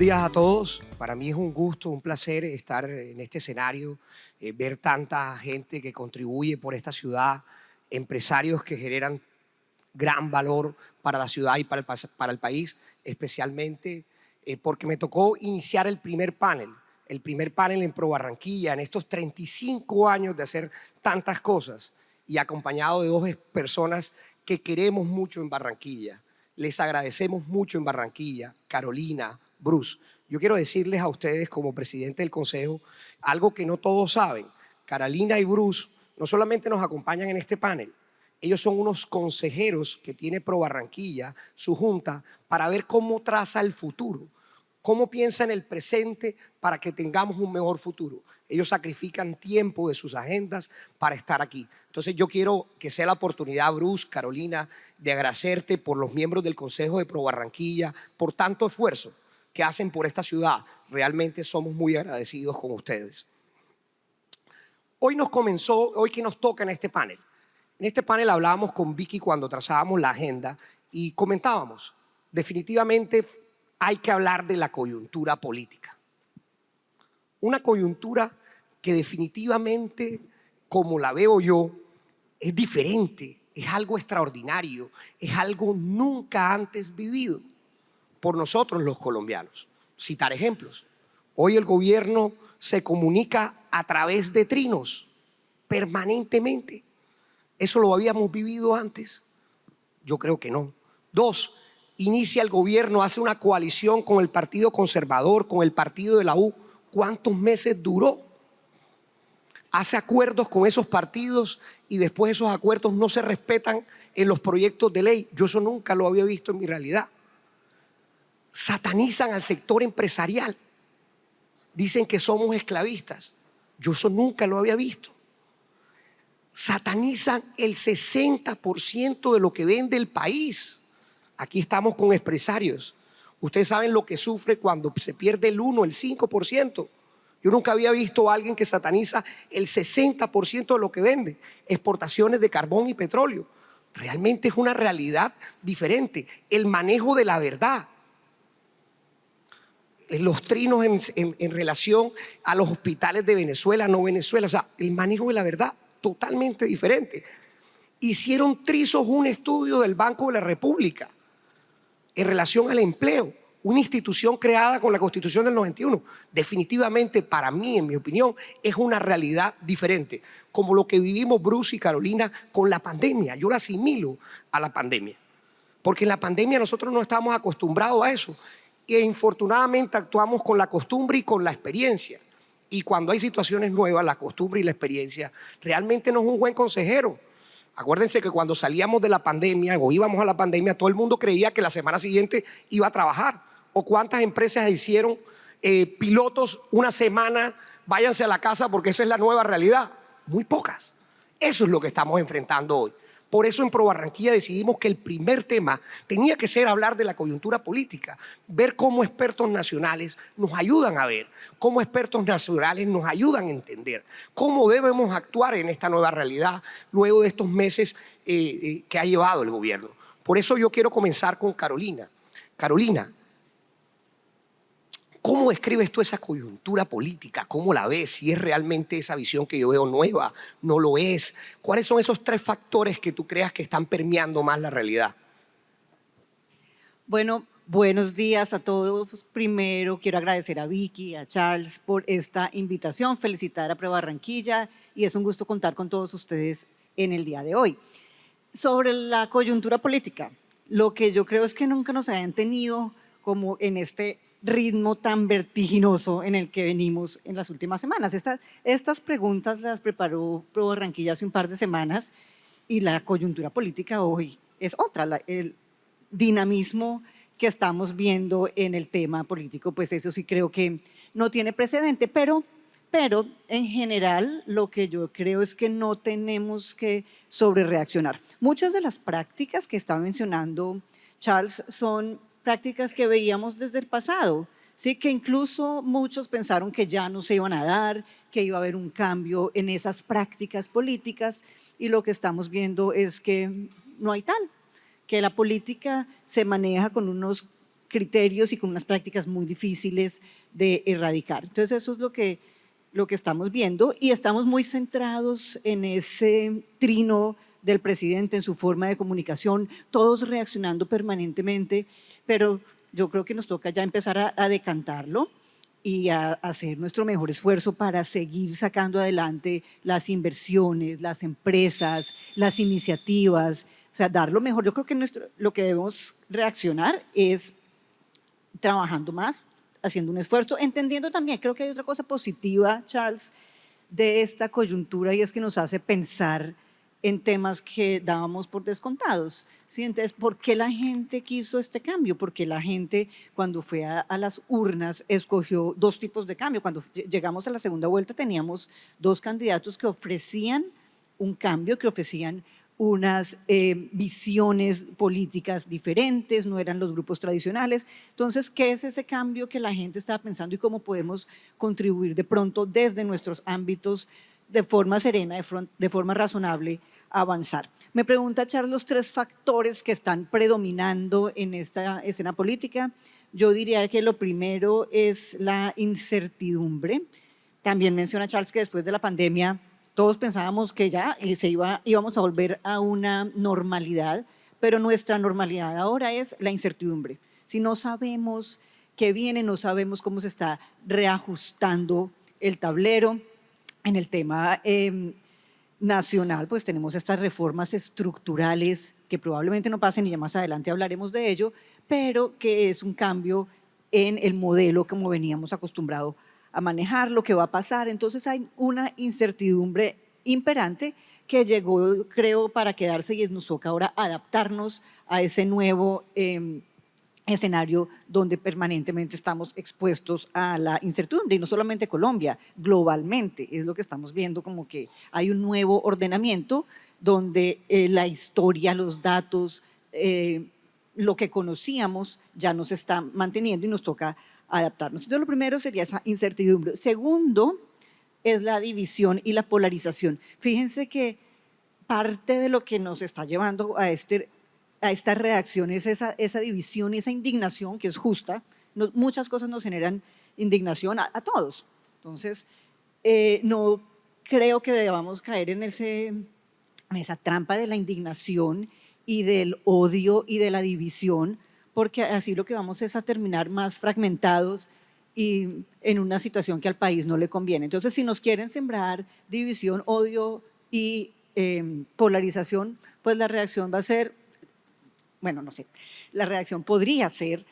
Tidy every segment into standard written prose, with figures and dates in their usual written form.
días a todos. Para mí es un gusto, un placer estar en este escenario, ver tanta gente que contribuye por esta ciudad, empresarios que generan gran valor para la ciudad y para el país, especialmente porque me tocó iniciar el primer panel en Pro Barranquilla, en estos 35 años de hacer tantas cosas y acompañado de dos personas que queremos mucho en Barranquilla. Les agradecemos mucho en Barranquilla, Carolina, Bruce. Yo quiero decirles a ustedes como presidente del Consejo algo que no todos saben. Carolina y Bruce no solamente nos acompañan en este panel, ellos son unos consejeros que tiene Pro Barranquilla, su junta, para ver cómo traza el futuro, cómo piensa en el presente para que tengamos un mejor futuro. Ellos sacrifican tiempo de sus agendas para estar aquí. Entonces yo quiero que sea la oportunidad, Bruce, Carolina, de agradecerte por los miembros del Consejo de Pro Barranquilla, por tanto esfuerzo que hacen por esta ciudad. Realmente somos muy agradecidos con ustedes. Hoy que nos toca en este panel. En este panel hablábamos con Vicky cuando trazábamos la agenda y comentábamos, definitivamente hay que hablar de la coyuntura política. Una coyuntura que definitivamente, como la veo yo, es diferente, es algo extraordinario, es algo nunca antes vivido por nosotros los colombianos. Citar ejemplos. Hoy el gobierno se comunica a través de trinos permanentemente. ¿Eso lo habíamos vivido antes? Yo creo que no. Dos, inicia el gobierno, hace una coalición con el Partido Conservador, con el partido de la U. ¿Cuántos meses duró? Hace acuerdos con esos partidos y después esos acuerdos no se respetan en los proyectos de ley. Yo eso nunca lo había visto en mi realidad. Satanizan al sector empresarial. Dicen que somos esclavistas. Yo eso nunca lo había visto. Satanizan el 60% de lo que vende el país. Aquí estamos con empresarios. Ustedes saben lo que sufre cuando se pierde el 1, el 5%. Yo nunca había visto a alguien que sataniza el 60% de lo que vende. Exportaciones de carbón y petróleo. Realmente es una realidad diferente. El manejo de la verdad. Los trinos en relación a los hospitales de Venezuela, no Venezuela. O sea, el manejo de la verdad totalmente diferente. Hicieron trizos un estudio del Banco de la República en relación al empleo, una institución creada con la Constitución del 91. Definitivamente, para mí, en mi opinión, es una realidad diferente, como lo que vivimos Bruce y Carolina con la pandemia. Yo la asimilo a la pandemia, porque en la pandemia nosotros no estamos acostumbrados a eso y infortunadamente actuamos con la costumbre y con la experiencia. Y cuando hay situaciones nuevas, la costumbre y la experiencia realmente no es un buen consejero. Acuérdense que cuando salíamos de la pandemia o íbamos a la pandemia, todo el mundo creía que la semana siguiente iba a trabajar. ¿O cuántas empresas hicieron pilotos una semana, váyanse a la casa porque esa es la nueva realidad? Muy pocas. Eso es lo que estamos enfrentando hoy. Por eso en Pro Barranquilla decidimos que el primer tema tenía que ser hablar de la coyuntura política, ver cómo expertos nacionales nos ayudan a ver, cómo expertos nacionales nos ayudan a entender, cómo debemos actuar en esta nueva realidad luego de estos meses que ha llevado el gobierno. Por eso yo quiero comenzar con Carolina. Carolina, ¿cómo describes tú esa coyuntura política? ¿Cómo la ves? Si es realmente esa visión que yo veo nueva, no lo es. ¿Cuáles son esos tres factores que tú creas que están permeando más la realidad? Bueno, buenos días a todos. Primero quiero agradecer a Vicky, a Charles por esta invitación, felicitar a Pro Barranquilla y es un gusto contar con todos ustedes en el día de hoy. Sobre la coyuntura política, lo que yo creo es que nunca nos habían tenido como en este ritmo tan vertiginoso en el que venimos en las últimas semanas. Estas preguntas las preparó Pro Barranquilla hace un par de semanas y la coyuntura política hoy es otra. El dinamismo que estamos viendo en el tema político, pues eso sí creo que no tiene precedente, pero en general lo que yo creo es que no tenemos que sobrereaccionar. Muchas de las prácticas que estaba mencionando Charles son prácticas que veíamos desde el pasado, ¿sí? Que incluso muchos pensaron que ya no se iban a dar, que iba a haber un cambio en esas prácticas políticas y lo que estamos viendo es que no hay tal, que la política se maneja con unos criterios y con unas prácticas muy difíciles de erradicar. Entonces eso es lo que estamos viendo y estamos muy centrados en ese trino del presidente, en su forma de comunicación, todos reaccionando permanentemente, pero yo creo que nos toca ya empezar a decantarlo y a hacer nuestro mejor esfuerzo para seguir sacando adelante las inversiones, las empresas, las iniciativas, o sea, dar lo mejor. Yo creo que lo que debemos reaccionar es trabajando más, haciendo un esfuerzo, entendiendo también, creo que hay otra cosa positiva, Charles, de esta coyuntura y es que nos hace pensar en temas que dábamos por descontados. ¿Sí? Entonces, ¿por qué la gente quiso este cambio? Porque la gente cuando fue a las urnas escogió dos tipos de cambio. Cuando llegamos a la segunda vuelta teníamos dos candidatos que ofrecían un cambio, que ofrecían unas visiones políticas diferentes, no eran los grupos tradicionales. Entonces, ¿qué es ese cambio que la gente estaba pensando y cómo podemos contribuir de pronto desde nuestros ámbitos de forma serena, de forma razonable, a avanzar? Me pregunta Charles los tres factores que están predominando en esta escena política. Yo diría que lo primero es la incertidumbre. También menciona Charles que después de la pandemia todos pensábamos que ya íbamos a volver a una normalidad, pero nuestra normalidad ahora es la incertidumbre. Si no sabemos qué viene, no sabemos cómo se está reajustando el tablero. En el tema nacional, pues tenemos estas reformas estructurales que probablemente no pasen y ya más adelante hablaremos de ello, pero que es un cambio en el modelo como veníamos acostumbrados a manejar, lo que va a pasar. Entonces hay una incertidumbre imperante que llegó, creo, para quedarse y nos toca ahora adaptarnos a ese nuevo escenario donde permanentemente estamos expuestos a la incertidumbre, y no solamente Colombia, globalmente es lo que estamos viendo, como que hay un nuevo ordenamiento donde la historia, los datos, lo que conocíamos ya nos está manteniendo y nos toca adaptarnos. Entonces, lo primero sería esa incertidumbre. Segundo, es la división y la polarización. Fíjense que parte de lo que nos está llevando a esta reacción es esa división y esa indignación que es justa. Muchas cosas nos generan indignación a todos. Entonces, no creo que debamos caer en esa trampa de la indignación y del odio y de la división, porque así lo que vamos es a terminar más fragmentados y en una situación que al país no le conviene. Entonces, si nos quieren sembrar división, odio y polarización, pues la reacción va a ser, bueno, no sé, la reacción podría ser,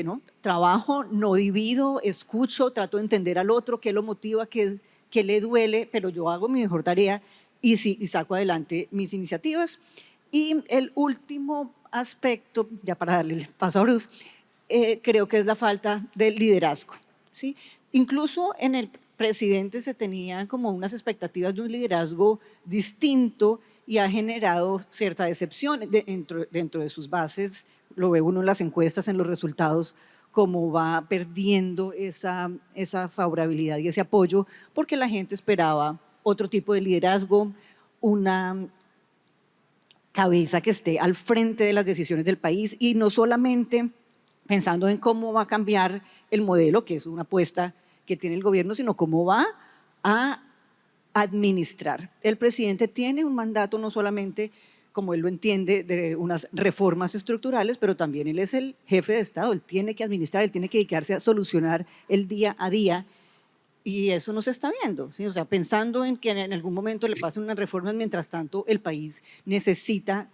¿no? Trabajo, no divido, escucho, trato de entender al otro, qué lo motiva, qué le duele, pero yo hago mi mejor tarea y saco adelante mis iniciativas. Y el último aspecto, ya para darle el paso a Bruce, creo que es la falta de liderazgo, ¿sí? Incluso en el presidente se tenían como unas expectativas de un liderazgo distinto y ha generado cierta decepción dentro de sus bases. Lo ve uno en las encuestas, en los resultados, cómo va perdiendo esa favorabilidad y ese apoyo, porque la gente esperaba otro tipo de liderazgo, una cabeza que esté al frente de las decisiones del país y no solamente pensando en cómo va a cambiar el modelo, que es una apuesta que tiene el gobierno, sino cómo va a administrar. El presidente tiene un mandato no solamente, como él lo entiende, de unas reformas estructurales, pero también él es el jefe de Estado, él tiene que administrar, él tiene que dedicarse a solucionar el día a día. Y eso no se está viendo, ¿sí? O sea, pensando en que en algún momento le pasen unas reformas, mientras tanto el país necesita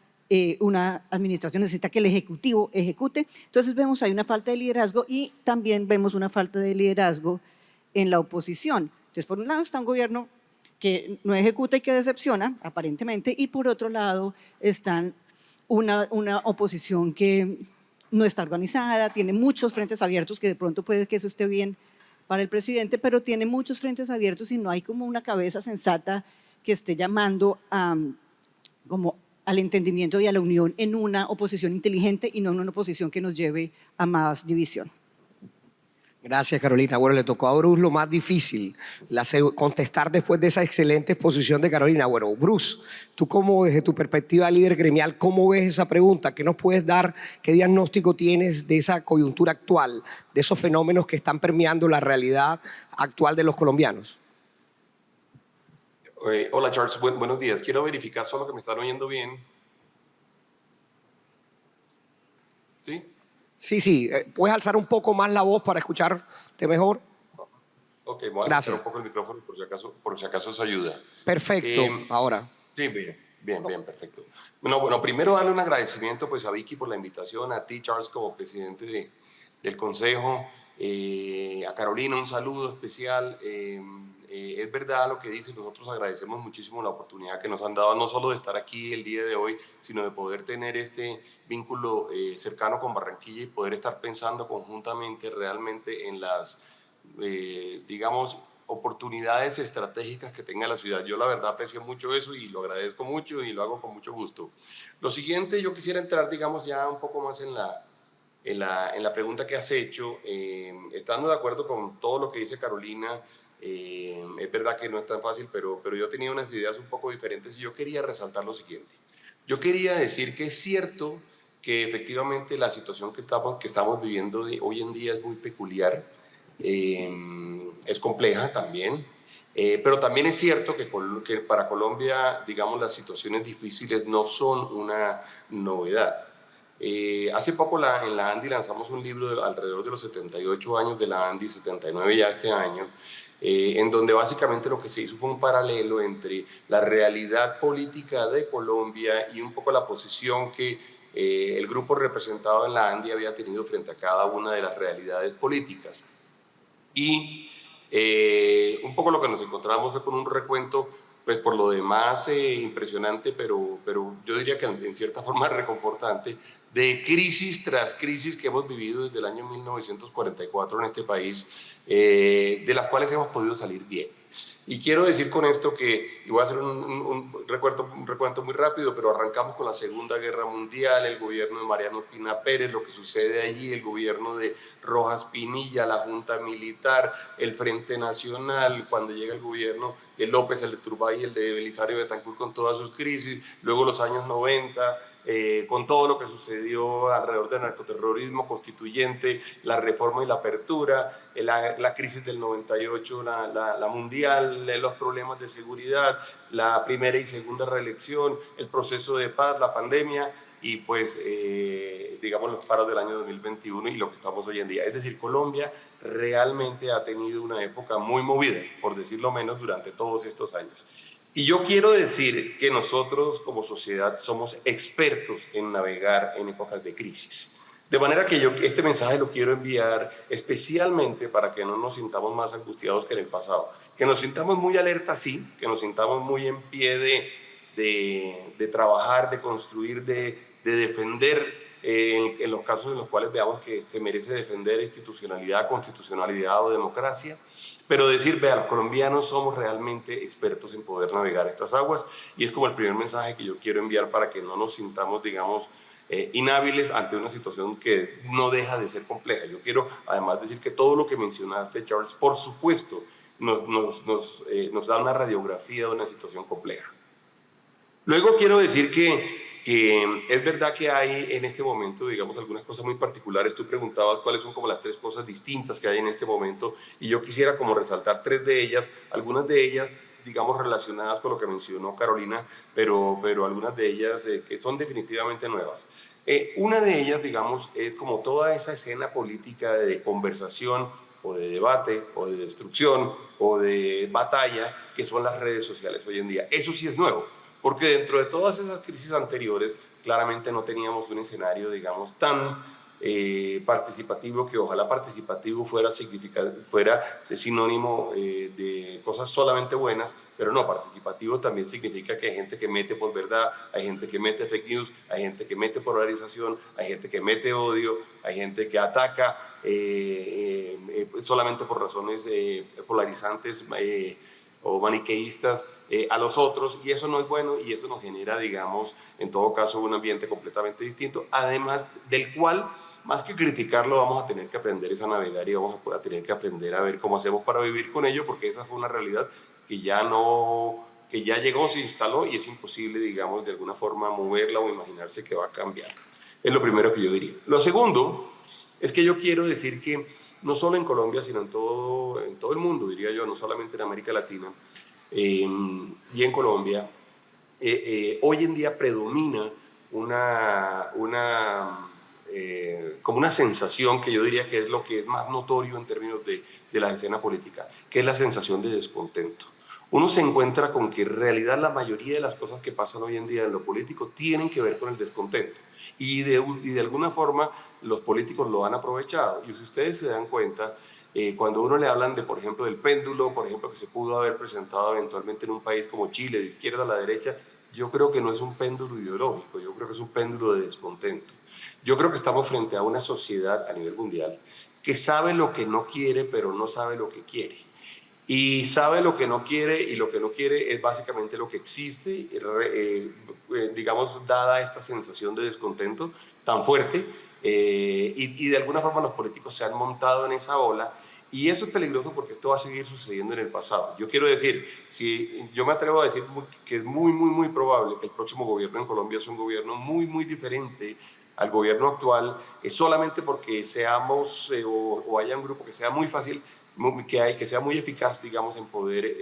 una administración, necesita que el Ejecutivo ejecute. Entonces vemos hay una falta de liderazgo y también vemos una falta de liderazgo en la oposición. Entonces, por un lado está un gobierno que no ejecuta y que decepciona, aparentemente, y por otro lado están una oposición que no está organizada, tiene muchos frentes abiertos, que de pronto puede que eso esté bien para el presidente, pero tiene muchos frentes abiertos y no hay como una cabeza sensata que esté llamando como al entendimiento y a la unión en una oposición inteligente y no en una oposición que nos lleve a más división. Gracias, Carolina. Bueno, le tocó a Bruce lo más difícil, contestar después de esa excelente exposición de Carolina. Bueno, Bruce, tú como desde tu perspectiva de líder gremial, ¿cómo ves esa pregunta? ¿Qué nos puedes dar? ¿Qué diagnóstico tienes de esa coyuntura actual, de esos fenómenos que están permeando la realidad actual de los colombianos? Hola Charles, buenos días. Quiero verificar solo que me están oyendo bien. ¿Sí? Sí, sí. ¿Puedes alzar un poco más la voz para escucharte mejor? Ok, voy a acercar Gracias. un poco el micrófono por si acaso eso ayuda. Perfecto. Ahora. Sí, bien, perfecto. Bueno, primero darle un agradecimiento pues a Vicky por la invitación, a ti Charles como presidente del Consejo, a Carolina un saludo especial. Es verdad lo que dice, nosotros agradecemos muchísimo la oportunidad que nos han dado, no solo de estar aquí el día de hoy, sino de poder tener este vínculo cercano con Barranquilla y poder estar pensando conjuntamente realmente en las, digamos, oportunidades estratégicas que tenga la ciudad. Yo la verdad aprecio mucho eso y lo agradezco mucho y lo hago con mucho gusto. Lo siguiente, yo quisiera entrar, digamos, ya un poco más en la pregunta que has hecho, estando de acuerdo con todo lo que dice Carolina. Es verdad que no es tan fácil, pero yo tenía unas ideas un poco diferentes y yo quería resaltar lo siguiente. Yo quería decir que es cierto que efectivamente la situación que estamos viviendo hoy en día es muy peculiar, es compleja también, pero también es cierto que para Colombia, digamos, las situaciones difíciles no son una novedad. Hace poco en la ANDI lanzamos un libro alrededor de los 78 años de la ANDI, 79 ya este año, en donde básicamente lo que se hizo fue un paralelo entre la realidad política de Colombia y un poco la posición que el grupo representado en la ANDI había tenido frente a cada una de las realidades políticas. Y un poco lo que nos encontramos fue con un recuento, pues por lo demás impresionante, pero yo diría que en cierta forma reconfortante, de crisis tras crisis que hemos vivido desde el año 1944 en este país, de las cuales hemos podido salir bien. Y quiero decir con esto que, y voy a hacer un recuento muy rápido, pero arrancamos con la Segunda Guerra Mundial, el gobierno de Mariano Espina Pérez, lo que sucede allí, el gobierno de Rojas Pinilla, la Junta Militar, el Frente Nacional, cuando llega el gobierno de López, el de Turbay y el de Belisario Betancur con todas sus crisis, luego los años 90, con todo lo que sucedió alrededor del narcoterrorismo constituyente, la reforma y la apertura, la crisis del 98, la mundial, los problemas de seguridad, la primera y segunda reelección, el proceso de paz, la pandemia y pues digamos los paros del año 2021 y lo que estamos hoy en día. Es decir, Colombia realmente ha tenido una época muy movida, por decirlo menos, durante todos estos años. Y yo quiero decir que nosotros como sociedad somos expertos en navegar en épocas de crisis. De manera que yo este mensaje lo quiero enviar especialmente para que no nos sintamos más angustiados que en el pasado. Que nos sintamos muy alertas, sí, que nos sintamos muy en pie de trabajar, de construir, de defender en los casos en los cuales veamos que se merece defender institucionalidad, constitucionalidad o democracia, pero decir, vea, los colombianos somos realmente expertos en poder navegar estas aguas y es como el primer mensaje que yo quiero enviar para que no nos sintamos, digamos, inhábiles ante una situación que no deja de ser compleja. Yo quiero además decir que todo lo que mencionaste, Charles, por supuesto, nos da una radiografía de una situación compleja. Luego quiero decir que es verdad que hay en este momento, digamos, algunas cosas muy particulares. Tú preguntabas cuáles son como las tres cosas distintas que hay en este momento y yo quisiera como resaltar tres de ellas, algunas de ellas digamos relacionadas con lo que mencionó Carolina, pero algunas de ellas que son definitivamente nuevas. Una de ellas, digamos, es como toda esa escena política de conversación o de debate o de destrucción o de batalla que son las redes sociales hoy en día. Eso sí es nuevo. Porque dentro de todas esas crisis anteriores, claramente no teníamos un escenario, digamos, tan participativo, que ojalá participativo fuera sinónimo de cosas solamente buenas, pero no, participativo también significa que hay gente que mete posverdad, hay gente que mete fake news, hay gente que mete polarización, hay gente que mete odio, hay gente que ataca solamente por razones polarizantes o maniqueístas a los otros, y eso no es bueno, y eso nos genera, digamos, en todo caso, un ambiente completamente distinto, además del cual, más que criticarlo, vamos a tener que aprender a navegar y vamos a tener que aprender a ver cómo hacemos para vivir con ello, porque esa fue una realidad que ya no, que ya llegó, se instaló, y es imposible, digamos, de alguna forma moverla o imaginarse que va a cambiar. Es lo primero que yo diría. Lo segundo es que yo quiero decir que no solo en Colombia, sino en todo el mundo, diría yo, no solamente en América Latina, y en Colombia, hoy en día predomina como una sensación que yo diría que es lo que es más notorio en términos de la escena política, que es la sensación de descontento. Uno se encuentra con que en realidad la mayoría de las cosas que pasan hoy en día en lo político tienen que ver con el descontento. Y de alguna forma los políticos lo han aprovechado. Y si ustedes se dan cuenta, cuando uno le hablan de, por ejemplo, del péndulo, por ejemplo, que se pudo haber presentado eventualmente en un país como Chile, de izquierda a la derecha, yo creo que no es un péndulo ideológico, yo creo que es un péndulo de descontento. Yo creo que estamos frente a una sociedad a nivel mundial que sabe lo que no quiere, pero no sabe lo que quiere. Y sabe lo que no quiere, y lo que no quiere es básicamente lo que existe, digamos, dada esta sensación de descontento tan fuerte, y de alguna forma los políticos se han montado en esa ola, y eso es peligroso porque esto va a seguir sucediendo en el pasado. Yo quiero decir, si yo me atrevo a decir que es muy probable que el próximo gobierno en Colombia sea un gobierno muy diferente al gobierno actual, solamente porque seamos o haya un grupo que sea muy fácil, que sea muy eficaz, digamos, en poder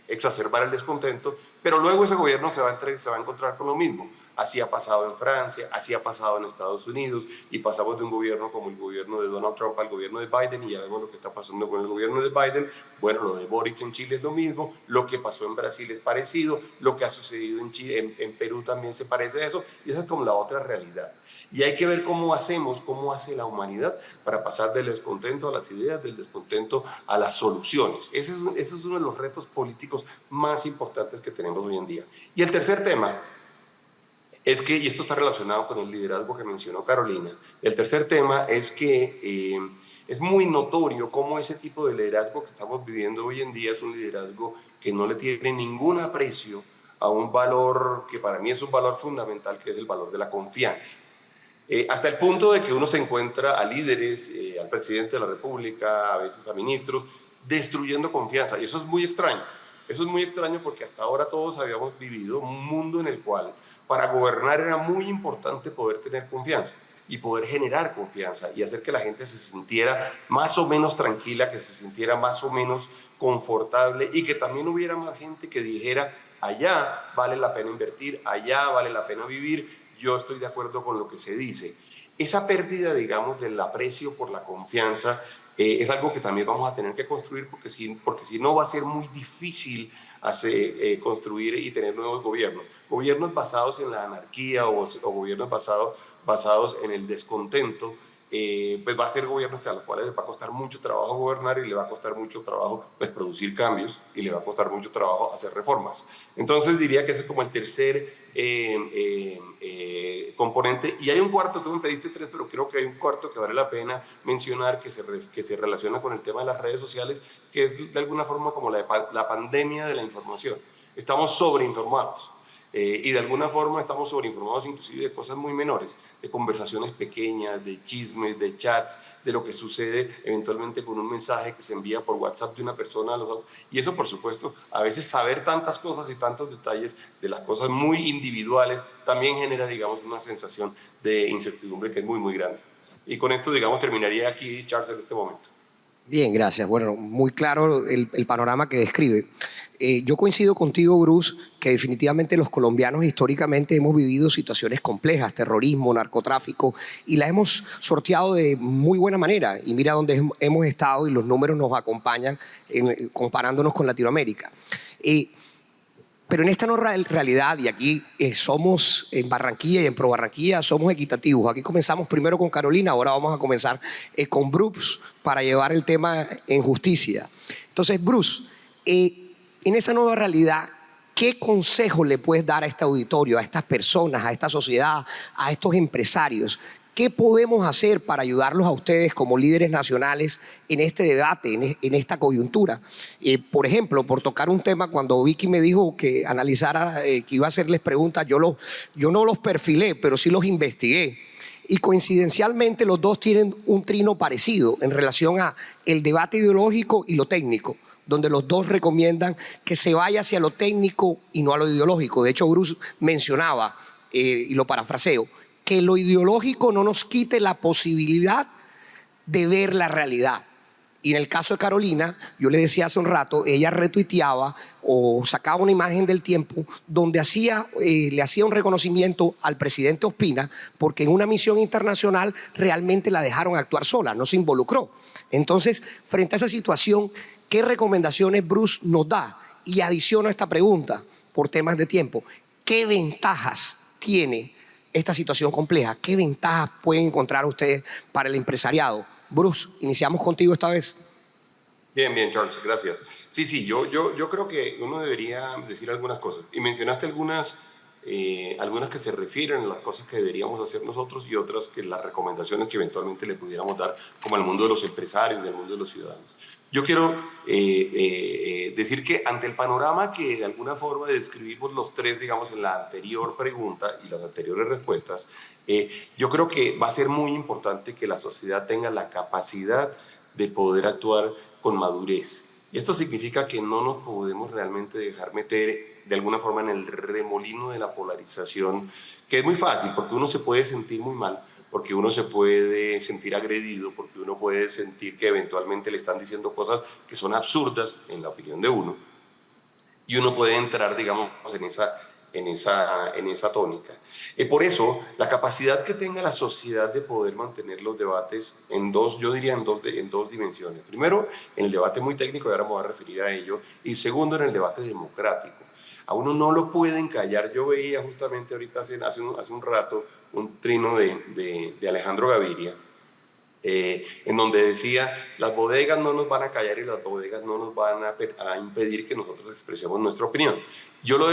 exacerbar el descontento, pero luego ese gobierno se va a encontrar con lo mismo. Así ha pasado en Francia, así ha pasado en Estados Unidos, y pasamos de un gobierno como el gobierno de Donald Trump al gobierno de Biden, y ya vemos lo que está pasando con el gobierno de Biden. Bueno, lo de Boric en Chile es lo mismo, lo que pasó en Brasil es parecido, lo que ha sucedido en Chile, en Perú también se parece a eso, y esa es como la otra realidad. Y hay que ver cómo hacemos, cómo hace la humanidad para pasar del descontento a las ideas, del descontento a las soluciones. Ese es uno de los retos políticos más importantes que tenemos hoy en día. Y el tercer tema es que, y esto está relacionado con el liderazgo que mencionó Carolina, el tercer tema es que es muy notorio cómo ese tipo de liderazgo que estamos viviendo hoy en día es un liderazgo que no le tiene ningún aprecio a un valor que para mí es un valor fundamental, que es el valor de la confianza. Hasta el punto de que uno se encuentra a líderes, al presidente de la República, a veces a ministros, destruyendo confianza. Y eso es muy extraño. Eso es muy extraño porque hasta ahora todos habíamos vivido un mundo en el cual para gobernar era muy importante poder tener confianza y poder generar confianza y hacer que la gente se sintiera más o menos tranquila, que se sintiera más o menos confortable, y que también hubiera más gente que dijera: allá vale la pena invertir, allá vale la pena vivir, yo estoy de acuerdo con lo que se dice. Esa pérdida, digamos, del aprecio por la confianza es algo que también vamos a tener que construir, porque si no va a ser muy difícil construir y tener nuevos gobiernos. Gobiernos basados en la anarquía o gobiernos basados en el descontento, pues va a ser gobiernos a los cuales les va a costar mucho trabajo gobernar, y le va a costar mucho trabajo pues producir cambios, y le va a costar mucho trabajo hacer reformas. Entonces diría que ese es como el tercer componente. Y hay un cuarto, tú me pediste tres, pero creo que hay un cuarto que vale la pena mencionar, que se relaciona con el tema de las redes sociales, que es de alguna forma como la pandemia de la información. Estamos sobreinformados. Y de alguna forma estamos sobreinformados inclusive de cosas muy menores, de conversaciones pequeñas, de chismes, de chats, de lo que sucede eventualmente con un mensaje que se envía por WhatsApp de una persona a los otros. Y eso, por supuesto, a veces saber tantas cosas y tantos detalles de las cosas muy individuales también genera, digamos, una sensación de incertidumbre que es muy grande. Y con esto, digamos, terminaría aquí, Charles, en este momento. Bien, gracias. Bueno, muy claro el panorama que describe. Yo coincido contigo, Bruce, que definitivamente los colombianos históricamente hemos vivido situaciones complejas, terrorismo, narcotráfico, y las hemos sorteado de muy buena manera. Y mira dónde hemos estado, y los números nos acompañan comparándonos con Latinoamérica. Pero en esta nueva realidad, y aquí somos en Barranquilla y en Pro Barranquilla, somos equitativos. Aquí comenzamos primero con Carolina, ahora vamos a comenzar con Bruce para llevar el tema en justicia. Entonces, Bruce, en esa nueva realidad, ¿qué consejo le puedes dar a este auditorio, a estas personas, a esta sociedad, a estos empresarios ¿qué podemos hacer para ayudarlos a ustedes como líderes nacionales en este debate, en esta coyuntura? Por ejemplo, por tocar un tema, cuando Vicky me dijo que analizara, que iba a hacerles preguntas, yo no los perfilé, pero sí los investigué. Y coincidencialmente los dos tienen un trino parecido en relación a el debate ideológico y lo técnico, donde los dos recomiendan que se vaya hacia lo técnico y no a lo ideológico. De hecho, Bruce mencionaba, y lo parafraseo, que lo ideológico no nos quite la posibilidad de ver la realidad. Y en el caso de Carolina, yo le decía hace un rato, ella retuiteaba o sacaba una imagen del Tiempo donde le hacía un reconocimiento al presidente Ospina porque en una misión internacional realmente la dejaron actuar sola, no se involucró. Entonces, frente a esa situación, ¿qué recomendaciones Bruce nos da? Y adiciono a esta pregunta, por temas de tiempo, ¿qué ventajas tiene esta situación compleja? ¿Qué ventajas pueden encontrar ustedes para el empresariado? Bruce, iniciamos contigo esta vez. Bien, bien, Charles, gracias. Sí, yo creo que uno debería decir algunas cosas. Y mencionaste algunas que se refieren a las cosas que deberíamos hacer nosotros y otras que las recomendaciones que eventualmente le pudiéramos dar como al mundo de los empresarios, del mundo de los ciudadanos. Yo quiero decir que ante el panorama que de alguna forma describimos los tres, digamos, en la anterior pregunta y las anteriores respuestas, yo creo que va a ser muy importante que la sociedad tenga la capacidad de poder actuar con madurez. Y esto significa que no nos podemos realmente dejar meter de alguna forma en el remolino de la polarización, que es muy fácil, porque uno se puede sentir muy mal, porque uno se puede sentir agredido, porque uno puede sentir que eventualmente le están diciendo cosas que son absurdas en la opinión de uno, y uno puede entrar, digamos, en esa tónica. Por eso, la capacidad que tenga la sociedad de poder mantener los debates en dos, yo diría en dos dimensiones. Primero, en el debate muy técnico, y ahora me voy a referir a ello, y segundo, en el debate democrático. A uno no lo pueden callar. Yo veía justamente ahorita hace un rato un trino de Alejandro Gaviria, en donde decía, las bodegas no nos van a callar y las bodegas no nos van a impedir que nosotros expresemos nuestra opinión.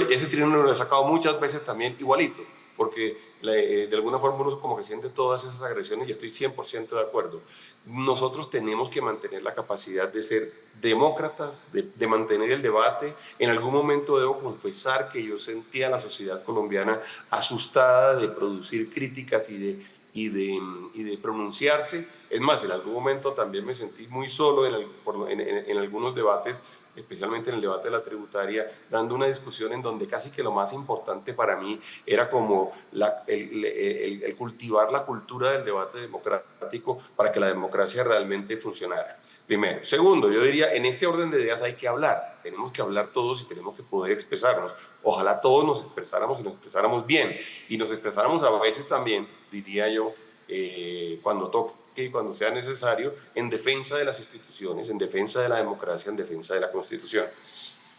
Ese trino lo he sacado muchas veces también igualito, porque de alguna forma uno como que siente todas esas agresiones y estoy 100% de acuerdo. Nosotros tenemos que mantener la capacidad de ser demócratas, de mantener el debate. En algún momento debo confesar que yo sentía a la sociedad colombiana asustada de producir críticas y de pronunciarse. Es más, en algún momento también me sentí muy solo en algunos debates, especialmente en el debate de la tributaria, dando una discusión en donde casi que lo más importante para mí era como el cultivar la cultura del debate democrático para que la democracia realmente funcionara. Primero. Segundo, yo diría, en este orden de ideas hay que hablar. Tenemos que hablar todos y tenemos que poder expresarnos. Ojalá todos nos expresáramos y nos expresáramos bien. Y nos expresáramos a veces también, diría yo, cuando toque y cuando sea necesario, en defensa de las instituciones, en defensa de la democracia, en defensa de la Constitución.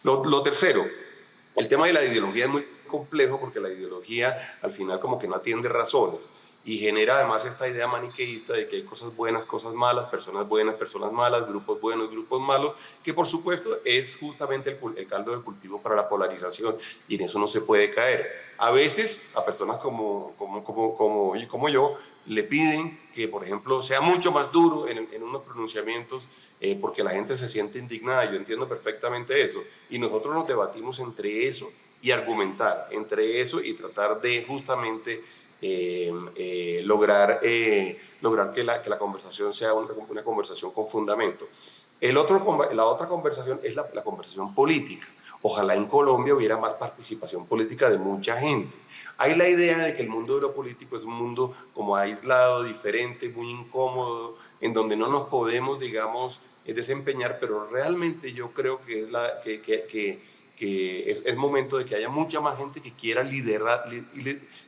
Lo tercero, el tema de la ideología es muy complejo porque la ideología al final como que no atiende razones y genera además esta idea maniqueísta de que hay cosas buenas, personas malas, grupos buenos, grupos malos, que por supuesto es justamente el caldo de cultivo para la polarización y en eso no se puede caer. A veces a personas como yo le piden que, por ejemplo, sea mucho más duro en unos pronunciamientos porque la gente se siente indignada. Yo entiendo perfectamente eso. Y nosotros nos debatimos entre eso y argumentar, entre eso y tratar de justamente lograr que la conversación sea una conversación con fundamento. La otra conversación es la conversación política. Ojalá en Colombia hubiera más participación política de mucha gente. Hay la idea de que el mundo de lo político es un mundo como aislado, diferente, muy incómodo, en donde no nos podemos, digamos, desempeñar, pero realmente yo creo que es momento de que haya mucha más gente que quiera liderar.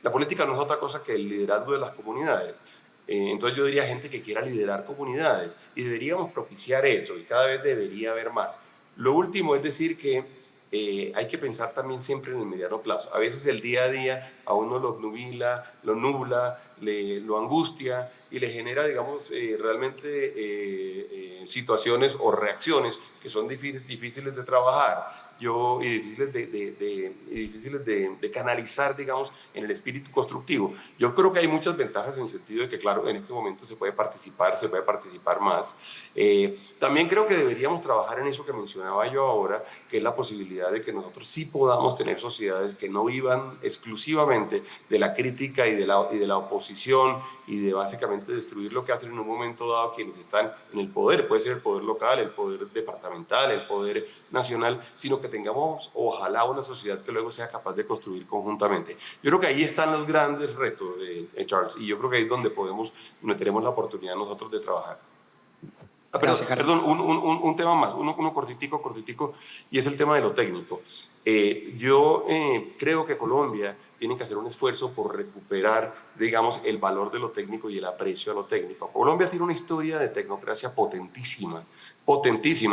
La política no es otra cosa que el liderazgo de las comunidades. Entonces yo diría gente que quiera liderar comunidades y deberíamos propiciar eso y cada vez debería haber más. Lo último es decir que hay que pensar también siempre en el mediano plazo. A veces el día a día a uno lo nubla lo angustia y le genera, digamos, realmente situaciones o reacciones que son difíciles de trabajar y difíciles de canalizar, digamos, en el espíritu constructivo. Yo creo que hay muchas ventajas en el sentido de que, claro, en este momento se puede participar más. También creo que deberíamos trabajar en eso que mencionaba yo ahora, que es la posibilidad de que nosotros sí podamos tener sociedades que no vivan exclusivamente de la crítica y de la oposición y de básicamente destruir lo que hacen en un momento dado quienes están en el poder. Puede ser el poder local, el poder departamental, el poder nacional, sino que tengamos ojalá una sociedad que luego sea capaz de construir conjuntamente. Yo creo que ahí están los grandes retos de Charles, y yo creo que ahí es donde tenemos la oportunidad nosotros de trabajar. Gracias, Perdón, un tema más, uno cortitico, y es el tema de lo técnico. Yo creo que Colombia tiene que hacer un esfuerzo por recuperar, digamos, el valor de lo técnico y el aprecio a lo técnico. Colombia tiene una historia de tecnocracia potentísima,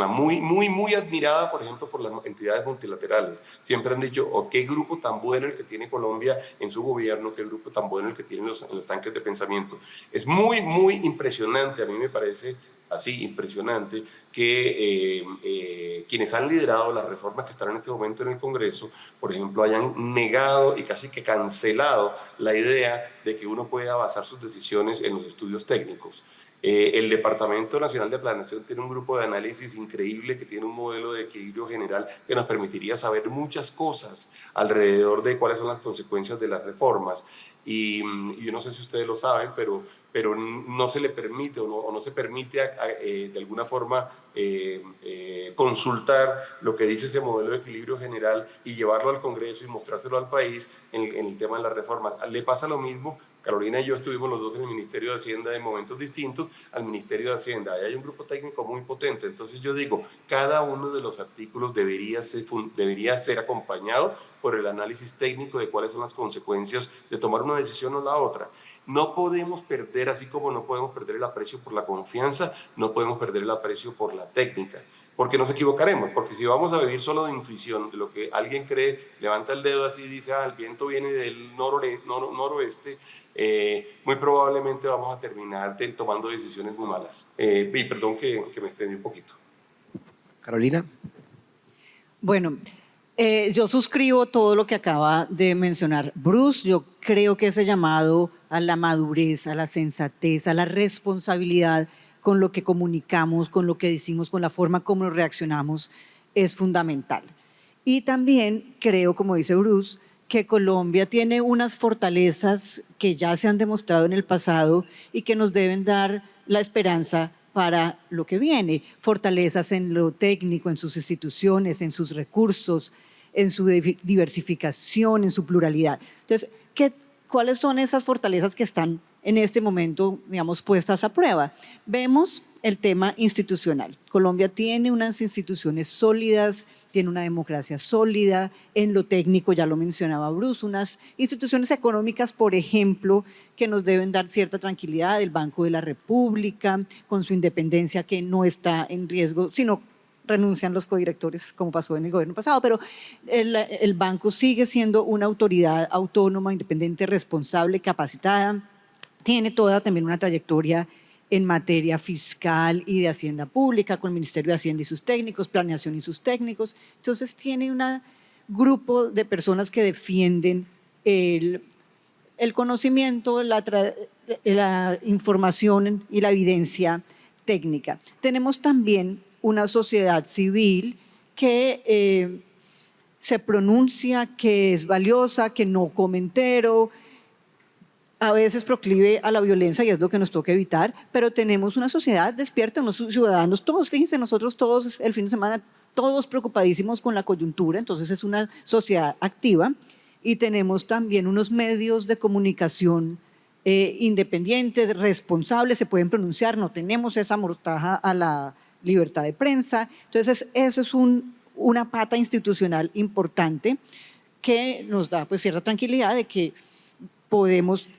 muy admirada, por ejemplo, por las entidades multilaterales. Siempre han dicho, oh, qué grupo tan bueno el que tiene Colombia en su gobierno, qué grupo tan bueno el que tiene en los tanques de pensamiento. Es muy impresionante, a mí me parece así impresionante, que quienes han liderado las reformas que están en este momento en el Congreso, por ejemplo, hayan negado y casi que cancelado la idea de que uno pueda basar sus decisiones en los estudios técnicos. El Departamento Nacional de Planeación tiene un grupo de análisis increíble que tiene un modelo de equilibrio general que nos permitiría saber muchas cosas alrededor de cuáles son las consecuencias de las reformas. Y yo no sé si ustedes lo saben, pero no se le permite o no se permite de alguna forma consultar lo que dice ese modelo de equilibrio general y llevarlo al Congreso y mostrárselo al país en el tema de las reformas. Le pasa lo mismo. Carolina y yo estuvimos los dos en el Ministerio de Hacienda en momentos distintos al Ministerio de Hacienda. Ahí hay un grupo técnico muy potente. Entonces yo digo, cada uno de los artículos debería ser acompañado por el análisis técnico de cuáles son las consecuencias de tomar una decisión o la otra. No podemos perder, así como no podemos perder el aprecio por la confianza, no podemos perder el aprecio por la técnica. Porque nos equivocaremos, porque si vamos a vivir solo de intuición, de lo que alguien cree, levanta el dedo así y dice, el viento viene del noroeste, muy probablemente vamos a terminar tomando decisiones muy malas. Y perdón que me extendí un poquito. Carolina. Bueno, yo suscribo todo lo que acaba de mencionar Bruce. Yo creo que ese llamado a la madurez, a la sensatez, a la responsabilidad con lo que comunicamos, con lo que decimos, con la forma como reaccionamos, es fundamental. Y también creo, como dice Bruce, que Colombia tiene unas fortalezas que ya se han demostrado en el pasado y que nos deben dar la esperanza para lo que viene. Fortalezas en lo técnico, en sus instituciones, en sus recursos, en su diversificación, en su pluralidad. Entonces, ¿cuáles son esas fortalezas que están en este momento, digamos, puestas a prueba? Vemos el tema institucional. Colombia tiene unas instituciones sólidas, tiene una democracia sólida, en lo técnico, ya lo mencionaba Bruce, unas instituciones económicas, por ejemplo, que nos deben dar cierta tranquilidad, el Banco de la República, con su independencia que no está en riesgo, sino renuncian los codirectores, como pasó en el gobierno pasado, pero el banco sigue siendo una autoridad autónoma, independiente, responsable, capacitada, tiene toda también una trayectoria en materia fiscal y de hacienda pública, con el Ministerio de Hacienda y sus técnicos, planeación y sus técnicos. Entonces tiene un grupo de personas que defienden el conocimiento, la información y la evidencia técnica. Tenemos también una sociedad civil que se pronuncia, que es valiosa, que no come entero, a veces proclive a la violencia y es lo que nos toca evitar, pero tenemos una sociedad despierta, unos ciudadanos, todos, fíjense, nosotros todos el fin de semana, todos preocupadísimos con la coyuntura, entonces es una sociedad activa y tenemos también unos medios de comunicación independientes, responsables, se pueden pronunciar, no tenemos esa mortaja a la libertad de prensa, entonces eso es una pata institucional importante que nos da pues cierta tranquilidad de que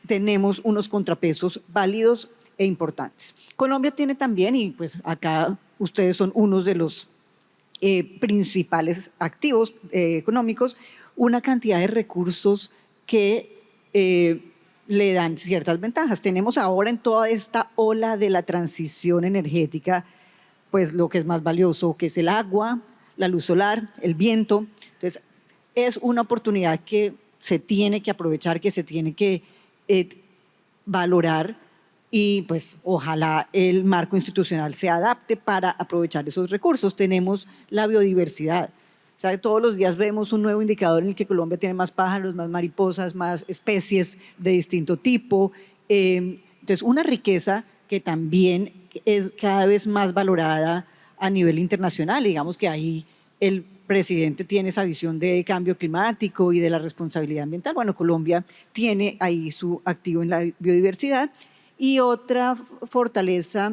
tenemos unos contrapesos válidos e importantes. Colombia tiene también, y pues acá ustedes son unos de los principales activos económicos, una cantidad de recursos que le dan ciertas ventajas. Tenemos ahora en toda esta ola de la transición energética, pues lo que es más valioso, que es el agua, la luz solar, el viento. Entonces, es una oportunidad que se tiene que aprovechar, que se tiene que valorar, y pues ojalá el marco institucional se adapte para aprovechar esos recursos. Tenemos la biodiversidad. O sea, todos los días vemos un nuevo indicador en el que Colombia tiene más pájaros, más mariposas, más especies de distinto tipo. Entonces, una riqueza que también es cada vez más valorada a nivel internacional. Digamos que ahí el presidente tiene esa visión de cambio climático y de la responsabilidad ambiental. Bueno, Colombia tiene ahí su activo en la biodiversidad. Y otra fortaleza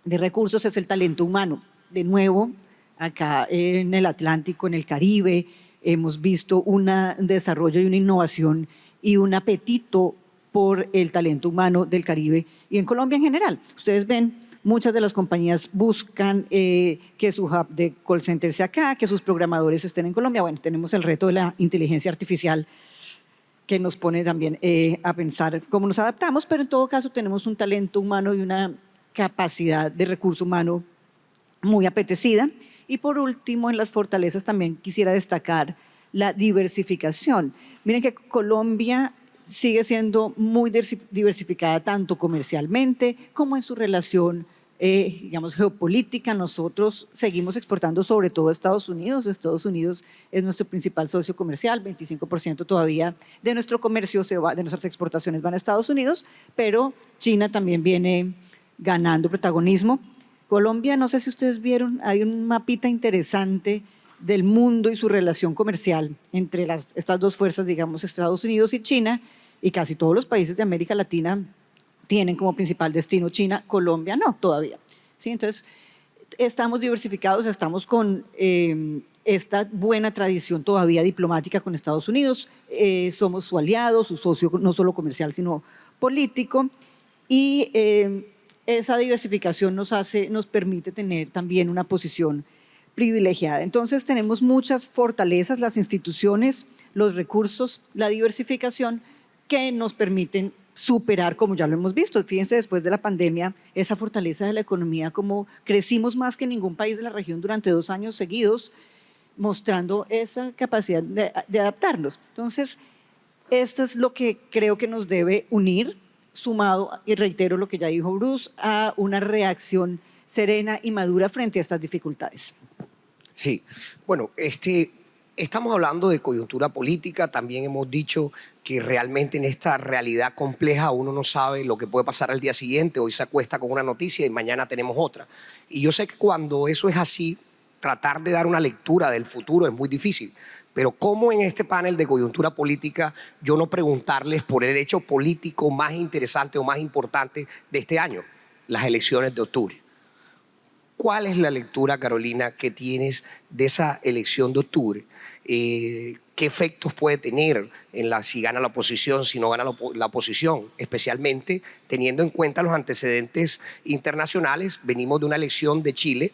de recursos es el talento humano. De nuevo, acá en el Atlántico, en el Caribe, hemos visto un desarrollo y una innovación y un apetito por el talento humano del Caribe y en Colombia en general. Ustedes ven, muchas de las compañías buscan que su hub de call center sea acá, que sus programadores estén en Colombia. Bueno, tenemos el reto de la inteligencia artificial que nos pone también a pensar cómo nos adaptamos, pero en todo caso tenemos un talento humano y una capacidad de recurso humano muy apetecida. Y por último, en las fortalezas también quisiera destacar la diversificación. Miren que Colombia sigue siendo muy diversificada tanto comercialmente como en su relación digamos, geopolítica. Nosotros seguimos exportando sobre todo a Estados Unidos. Estados Unidos es nuestro principal socio comercial, 25% todavía de nuestro comercio de nuestras exportaciones van a Estados Unidos, pero China también viene ganando protagonismo. Colombia, no sé si ustedes vieron, hay un mapita interesante del mundo y su relación comercial entre estas dos fuerzas, digamos, Estados Unidos y China, y casi todos los países de América Latina tienen como principal destino China. Colombia no, todavía. ¿Sí? Entonces, estamos diversificados, estamos con esta buena tradición todavía diplomática con Estados Unidos, somos su aliado, su socio no solo comercial, sino político, y esa diversificación nos permite tener también una posición privilegiada. Entonces, tenemos muchas fortalezas, las instituciones, los recursos, la diversificación, que nos permiten superar, como ya lo hemos visto. Fíjense, después de la pandemia, esa fortaleza de la economía, como crecimos más que ningún país de la región durante 2 años seguidos, mostrando esa capacidad de adaptarnos. Entonces, esto es lo que creo que nos debe unir, sumado, y reitero lo que ya dijo Bruce, a una reacción serena y madura frente a estas dificultades. Sí, bueno, estamos hablando de coyuntura política, también hemos dicho que realmente en esta realidad compleja uno no sabe lo que puede pasar al día siguiente. Hoy se acuesta con una noticia y mañana tenemos otra. Y yo sé que cuando eso es así, tratar de dar una lectura del futuro es muy difícil. Pero ¿cómo en este panel de coyuntura política yo no preguntarles por el hecho político más interesante o más importante de este año? Las elecciones de octubre. ¿Cuál es la lectura, Carolina, que tienes de esa elección de octubre? ¿Qué efectos puede tener si gana la oposición, si no gana la oposición? Especialmente teniendo en cuenta los antecedentes internacionales. Venimos de una elección de Chile,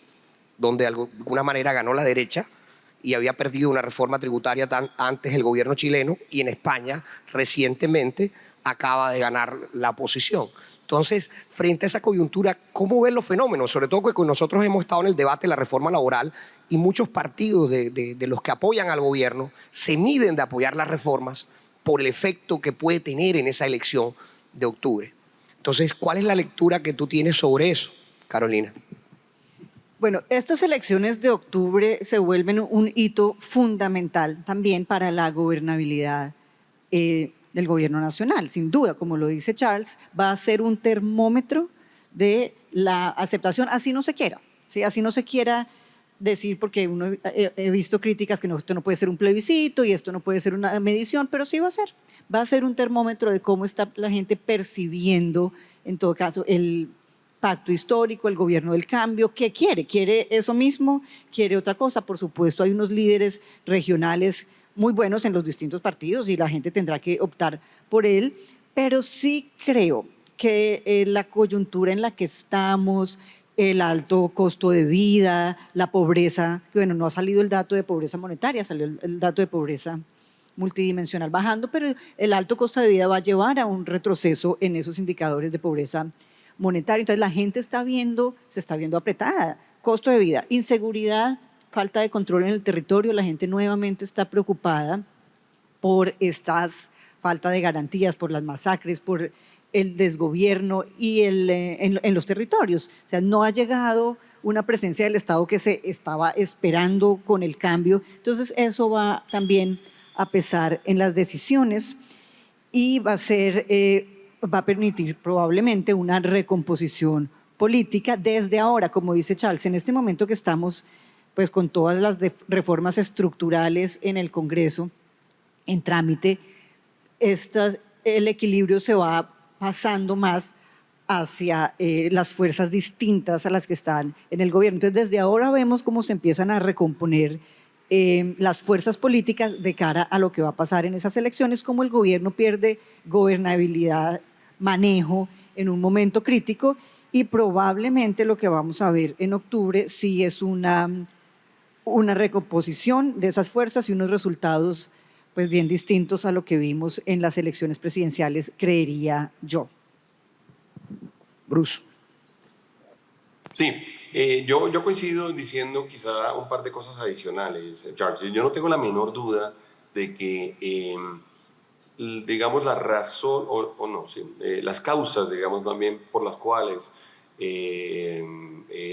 donde de alguna manera ganó la derecha y había perdido una reforma tributaria antes el gobierno chileno, y en España recientemente acaba de ganar la oposición. Entonces, frente a esa coyuntura, ¿cómo ven los fenómenos? Sobre todo que nosotros hemos estado en el debate de la reforma laboral y muchos partidos de los que apoyan al gobierno se miden de apoyar las reformas por el efecto que puede tener en esa elección de octubre. Entonces, ¿cuál es la lectura que tú tienes sobre eso, Carolina? Bueno, estas elecciones de octubre se vuelven un hito fundamental también para la gobernabilidad del gobierno nacional. Sin duda, como lo dice Charles, va a ser un termómetro de la aceptación, así no se quiera, ¿sí? Así no se quiera decir, porque he visto críticas que esto no puede ser un plebiscito y esto no puede ser una medición, pero sí va a ser. Va a ser un termómetro de cómo está la gente percibiendo, en todo caso, el pacto histórico, el gobierno del cambio. ¿Qué quiere? ¿Quiere eso mismo? ¿Quiere otra cosa? Por supuesto, hay unos líderes regionales muy buenos en los distintos partidos y la gente tendrá que optar por él, pero sí creo que la coyuntura en la que estamos, el alto costo de vida, la pobreza, bueno, no ha salido el dato de pobreza monetaria, salió el dato de pobreza multidimensional bajando, pero el alto costo de vida va a llevar a un retroceso en esos indicadores de pobreza monetaria. Entonces la gente se está viendo apretada. Costo de vida, inseguridad, falta de control en el territorio, la gente nuevamente está preocupada por estas falta de garantías, por las masacres, por el desgobierno y en los territorios. O sea, no ha llegado una presencia del Estado que se estaba esperando con el cambio. Entonces, eso va también a pesar en las decisiones y va a permitir probablemente una recomposición política desde ahora, como dice Charles, en este momento que estamos pues con todas las reformas estructurales en el Congreso en trámite, el equilibrio se va pasando más hacia las fuerzas distintas a las que están en el gobierno. Entonces, desde ahora vemos cómo se empiezan a recomponer las fuerzas políticas de cara a lo que va a pasar en esas elecciones, como el gobierno pierde gobernabilidad, manejo en un momento crítico y probablemente lo que vamos a ver en octubre sí es una recomposición de esas fuerzas y unos resultados pues bien distintos a lo que vimos en las elecciones presidenciales, creería yo. Bruce. Sí, yo coincido diciendo quizá un par de cosas adicionales, Charles. Yo no tengo la menor duda de que, digamos, la razón, o no, sí, las causas, digamos, también por las cuales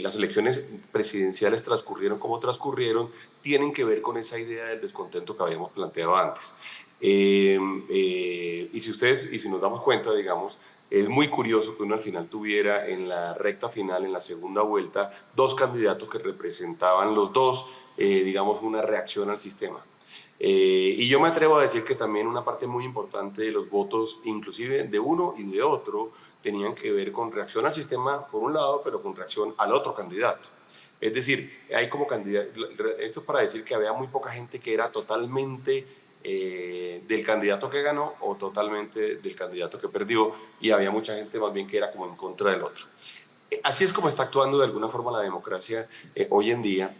las elecciones presidenciales transcurrieron como transcurrieron, tienen que ver con esa idea del descontento que habíamos planteado antes. Y si nos damos cuenta, digamos, es muy curioso que uno al final tuviera en la recta final, en la segunda vuelta, dos candidatos que representaban los dos, digamos, una reacción al sistema. Y yo me atrevo a decir que también una parte muy importante de los votos, inclusive de uno y de otro, tenían que ver con reacción al sistema por un lado, pero con reacción al otro candidato. Es decir, hay como candidato, esto es para decir que había muy poca gente que era totalmente del candidato que ganó o totalmente del candidato que perdió, y había mucha gente más bien que era como en contra del otro. Así es como está actuando de alguna forma la democracia hoy en día,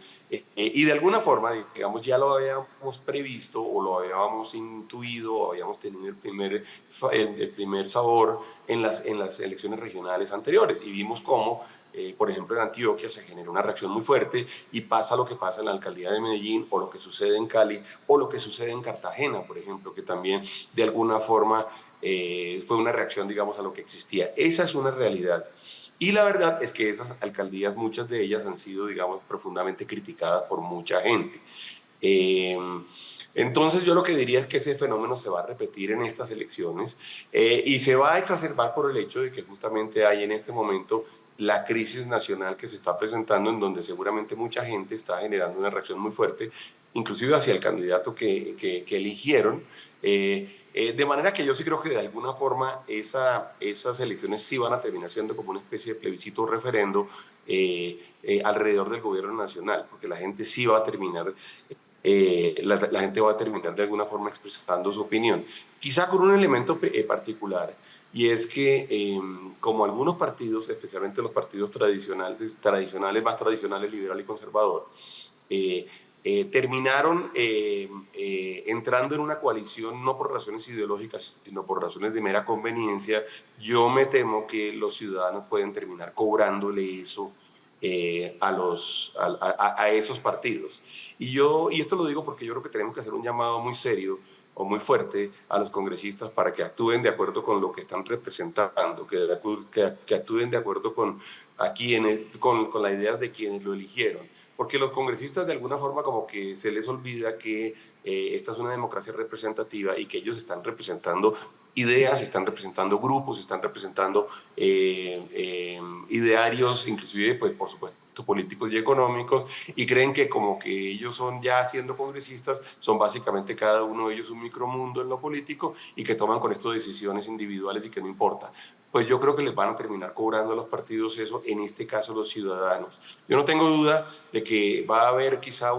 y de alguna forma, digamos, ya lo habíamos previsto o lo habíamos intuido o habíamos tenido el primer sabor en las elecciones regionales anteriores, y vimos cómo, por ejemplo, en Antioquia se generó una reacción muy fuerte y pasa lo que pasa en la alcaldía de Medellín o lo que sucede en Cali o lo que sucede en Cartagena, por ejemplo, que también de alguna forma fue una reacción, digamos, a lo que existía. Esa es una realidad. Y la verdad es que esas alcaldías, muchas de ellas han sido, digamos, profundamente criticadas por mucha gente. Eh, entonces yo lo que diría es que ese fenómeno se va a repetir en estas elecciones, y se va a exacerbar por el hecho de que justamente hay en este momento la crisis nacional que se está presentando, en donde seguramente mucha gente está generando una reacción muy fuerte, inclusive hacia el candidato que eligieron. De manera que yo sí creo que de alguna forma esas elecciones sí van a terminar siendo como una especie de plebiscito o referendo alrededor del gobierno nacional, porque la gente sí va a terminar, la gente va a terminar de alguna forma expresando su opinión, quizá con un elemento particular, y es que como algunos partidos, especialmente los partidos más tradicionales, liberal y conservador, terminaron entrando en una coalición no por razones ideológicas, sino por razones de mera conveniencia. Yo me temo que los ciudadanos pueden terminar cobrándole eso a esos partidos. Y esto lo digo porque yo creo que tenemos que hacer un llamado muy serio o muy fuerte a los congresistas para que actúen de acuerdo con lo que están representando, que actúen de acuerdo con las ideas de quienes lo eligieron. Porque los congresistas de alguna forma como que se les olvida que esta es una democracia representativa y que ellos están representando ideas, están representando grupos, están representando idearios, inclusive, pues, por supuesto, políticos y económicos, y creen que como que ellos son, ya siendo congresistas, son básicamente cada uno de ellos un micromundo en lo político y que toman con esto decisiones individuales y que no importa. Pues yo creo que les van a terminar cobrando a los partidos eso, en este caso los ciudadanos. Yo no tengo duda de que va a haber quizá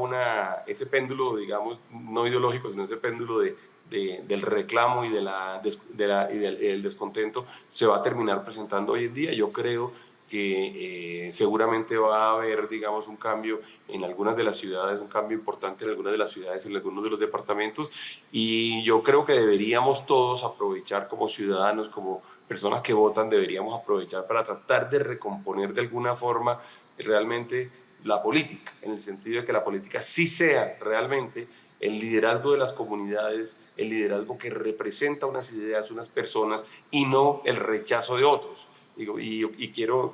ese péndulo, digamos, no ideológico, sino ese péndulo del reclamo y del descontento se va a terminar presentando hoy en día. Yo creo que seguramente va a haber, digamos, un cambio en algunas de las ciudades, un cambio importante en algunas de las ciudades, en algunos de los departamentos, y yo creo que deberíamos todos aprovechar como ciudadanos, como personas que votan, deberíamos aprovechar para tratar de recomponer de alguna forma realmente la política, en el sentido de que la política sí sea realmente el liderazgo de las comunidades, el liderazgo que representa unas ideas, unas personas, y no el rechazo de otros. Digo, y quiero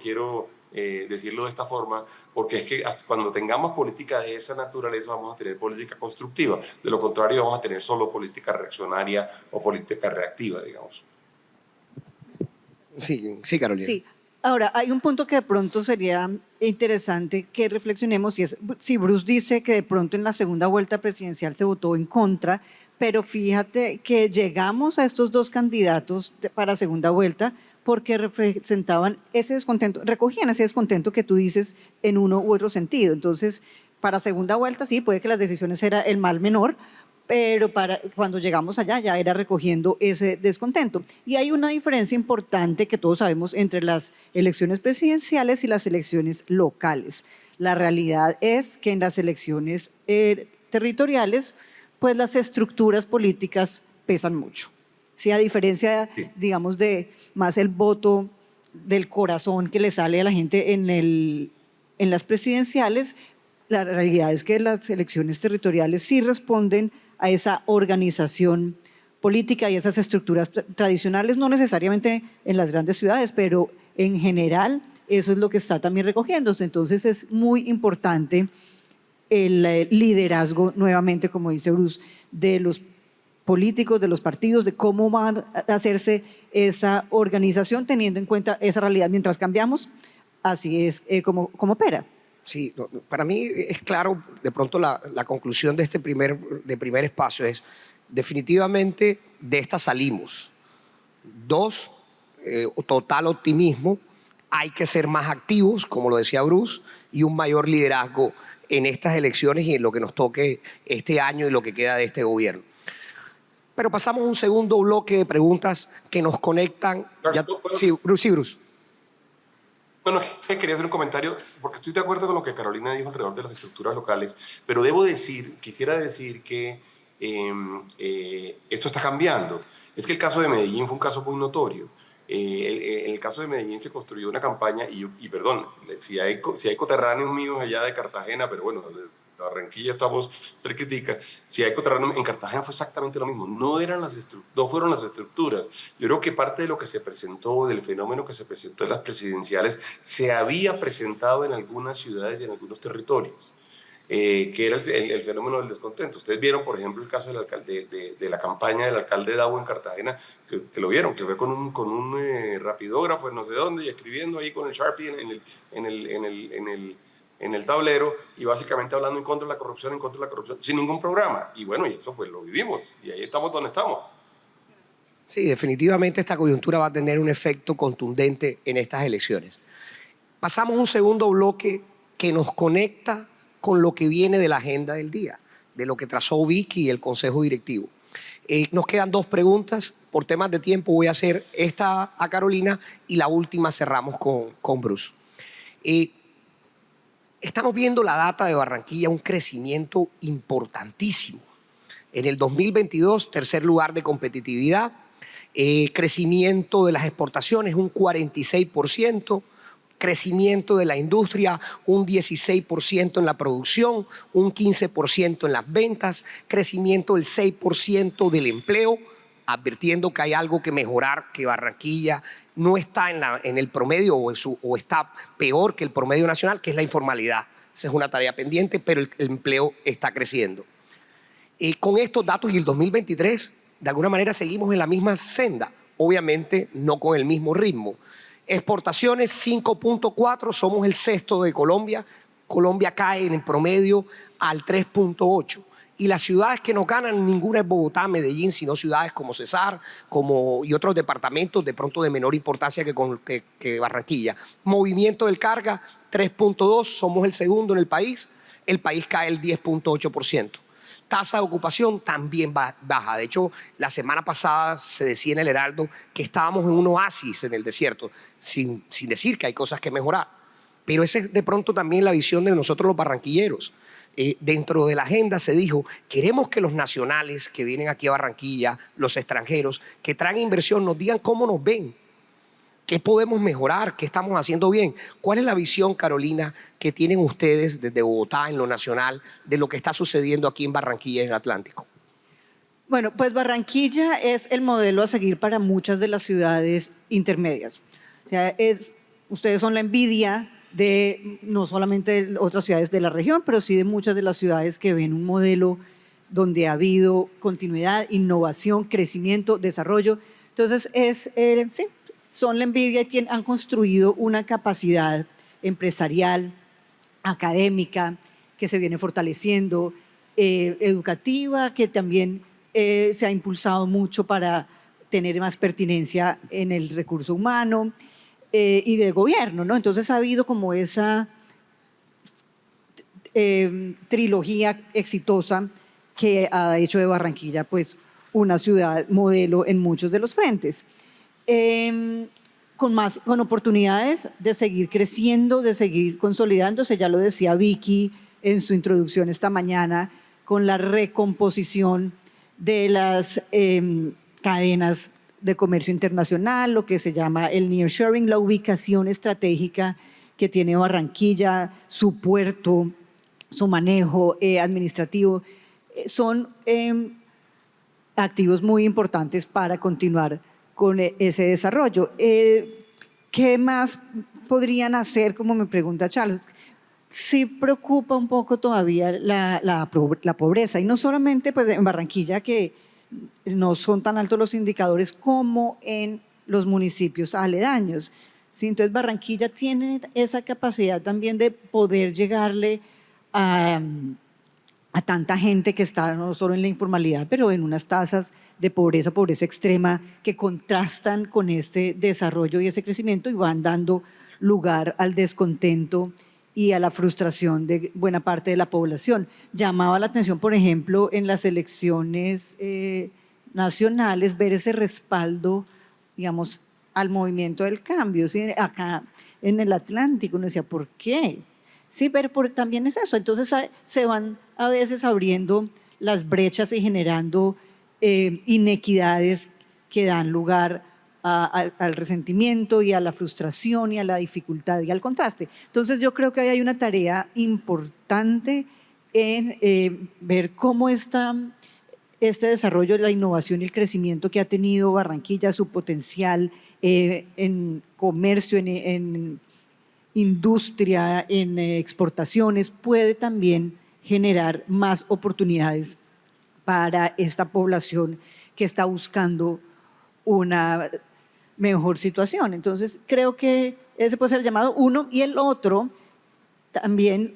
decirlo de esta forma, porque es que hasta cuando tengamos política de esa naturaleza vamos a tener política constructiva. De lo contrario, vamos a tener solo política reaccionaria o política reactiva, digamos. Sí, sí, Carolina. Sí. Ahora, hay un punto que de pronto sería interesante que reflexionemos y es, si Bruce dice que de pronto en la segunda vuelta presidencial se votó en contra, pero fíjate que llegamos a estos dos candidatos para segunda vuelta porque representaban ese descontento, recogían ese descontento que tú dices en uno u otro sentido. Entonces, para segunda vuelta sí, puede que las decisiones era el mal menor, pero cuando llegamos allá ya era recogiendo ese descontento. Y hay una diferencia importante que todos sabemos entre las elecciones presidenciales y las elecciones locales. La realidad es que en las elecciones territoriales, pues las estructuras políticas pesan mucho. Sí, a diferencia, digamos, de más el voto del corazón que le sale a la gente en las presidenciales, la realidad es que las elecciones territoriales sí responden a esa organización política y esas estructuras tradicionales, no necesariamente en las grandes ciudades, pero en general eso es lo que está también recogiéndose. Entonces es muy importante el liderazgo, nuevamente, como dice Bruce, de los políticos, de los partidos, de cómo va a hacerse esa organización teniendo en cuenta esa realidad. Mientras cambiamos, así es como opera. Sí, para mí es claro, de pronto la conclusión de este primer espacio es, definitivamente de esta salimos. Dos, total optimismo, hay que ser más activos, como lo decía Bruce, y un mayor liderazgo en estas elecciones y en lo que nos toque este año y lo que queda de este gobierno. Pero pasamos a un segundo bloque de preguntas que nos conectan. Sí, Bruce. Bueno, quería hacer un comentario, porque estoy de acuerdo con lo que Carolina dijo alrededor de las estructuras locales, pero quisiera decir que esto está cambiando. Es que el caso de Medellín fue un caso muy notorio. En el caso de Medellín se construyó una campaña, y perdón, si hay coterráneos míos allá de Cartagena, pero bueno, de Barranquilla estamos cerquitica, si hay coterráneos, en Cartagena fue exactamente lo mismo, no fueron las estructuras. Yo creo que parte de lo que se presentó, del fenómeno que se presentó en las presidenciales, se había presentado en algunas ciudades y en algunos territorios. Que era el fenómeno del descontento. Ustedes vieron, por ejemplo, el caso de la campaña del alcalde Davo en Cartagena, que lo vieron, que fue con un rapidógrafo en no sé dónde y escribiendo ahí con el Sharpie en el tablero y básicamente hablando en contra de la corrupción, sin ningún programa. Y bueno, y eso pues lo vivimos y ahí estamos donde estamos. Sí, definitivamente esta coyuntura va a tener un efecto contundente en estas elecciones. Pasamos a un segundo bloque que nos conecta con lo que viene de la agenda del día, de lo que trazó Vicky y el Consejo Directivo. Nos quedan dos preguntas. Por temas de tiempo voy a hacer esta a Carolina y la última cerramos con Bruce. Estamos viendo la data de Barranquilla, un crecimiento importantísimo. En el 2022, tercer lugar de competitividad, crecimiento de las exportaciones, un 46%, crecimiento de la industria, un 16% en la producción, un 15% en las ventas, crecimiento del 6% del empleo, advirtiendo que hay algo que mejorar, que Barranquilla no está en el promedio o está peor que el promedio nacional, que es la informalidad. Esa es una tarea pendiente, pero el empleo está creciendo. Con estos datos y el 2023, de alguna manera seguimos en la misma senda, obviamente no con el mismo ritmo. Exportaciones 5.4, somos el sexto de Colombia. Colombia cae en el promedio al 3.8. Y las ciudades que nos ganan, ninguna es Bogotá, Medellín, sino ciudades como Cesar y otros departamentos de pronto de menor importancia que Barranquilla. Movimiento del carga 3.2, somos el segundo en el país cae el 10.8%. tasa de ocupación también baja. De hecho, la semana pasada se decía en el Heraldo que estábamos en un oasis en el desierto, sin decir que hay cosas que mejorar. Pero esa es de pronto también la visión de nosotros los barranquilleros. Dentro de la agenda se dijo, queremos que los nacionales que vienen aquí a Barranquilla, los extranjeros, que traen inversión, nos digan cómo nos ven, qué podemos mejorar, qué estamos haciendo bien. ¿Cuál es la visión, Carolina, que tienen ustedes desde Bogotá en lo nacional de lo que está sucediendo aquí en Barranquilla, en el Atlántico? Bueno, pues Barranquilla es el modelo a seguir para muchas de las ciudades intermedias. O sea, ustedes son la envidia de no solamente de otras ciudades de la región, pero sí de muchas de las ciudades que ven un modelo donde ha habido continuidad, innovación, crecimiento, desarrollo. Entonces, sí, son la envidia y han construido una capacidad empresarial, académica, que se viene fortaleciendo, educativa, que también se ha impulsado mucho para tener más pertinencia en el recurso humano, y de gobierno, ¿no? Entonces ha habido como esa trilogía exitosa que ha hecho de Barranquilla pues una ciudad modelo en muchos de los frentes. Con oportunidades de seguir creciendo, de seguir consolidándose, ya lo decía Vicky en su introducción esta mañana, con la recomposición de las cadenas de comercio internacional, lo que se llama el nearshoring, la ubicación estratégica que tiene Barranquilla, su puerto, su manejo administrativo, son activos muy importantes para continuar con ese desarrollo. ¿Qué más podrían hacer, como me pregunta Charles? Sí preocupa un poco todavía la pobreza, y no solamente pues, en Barranquilla, que no son tan altos los indicadores como en los municipios aledaños. ¿Sí? Entonces Barranquilla tiene esa capacidad también de poder llegarle a tanta gente que está no solo en la informalidad, pero en unas tasas de pobreza extrema que contrastan con este desarrollo y ese crecimiento y van dando lugar al descontento y a la frustración de buena parte de la población. Llamaba la atención, por ejemplo, en las elecciones nacionales, ver ese respaldo, digamos, al movimiento del cambio. ¿Sí? Acá en el Atlántico uno decía, ¿por qué? Sí, pero también es eso. Entonces se van a veces abriendo las brechas y generando inequidades que dan lugar al resentimiento y a la frustración y a la dificultad y al contraste. Entonces yo creo que ahí hay una tarea importante en ver cómo está este desarrollo, la innovación y el crecimiento que ha tenido Barranquilla, su potencial en comercio, en industria, en exportaciones, puede también generar más oportunidades para esta población que está buscando una mejor situación. Entonces, creo que ese puede ser el llamado uno, y el otro, también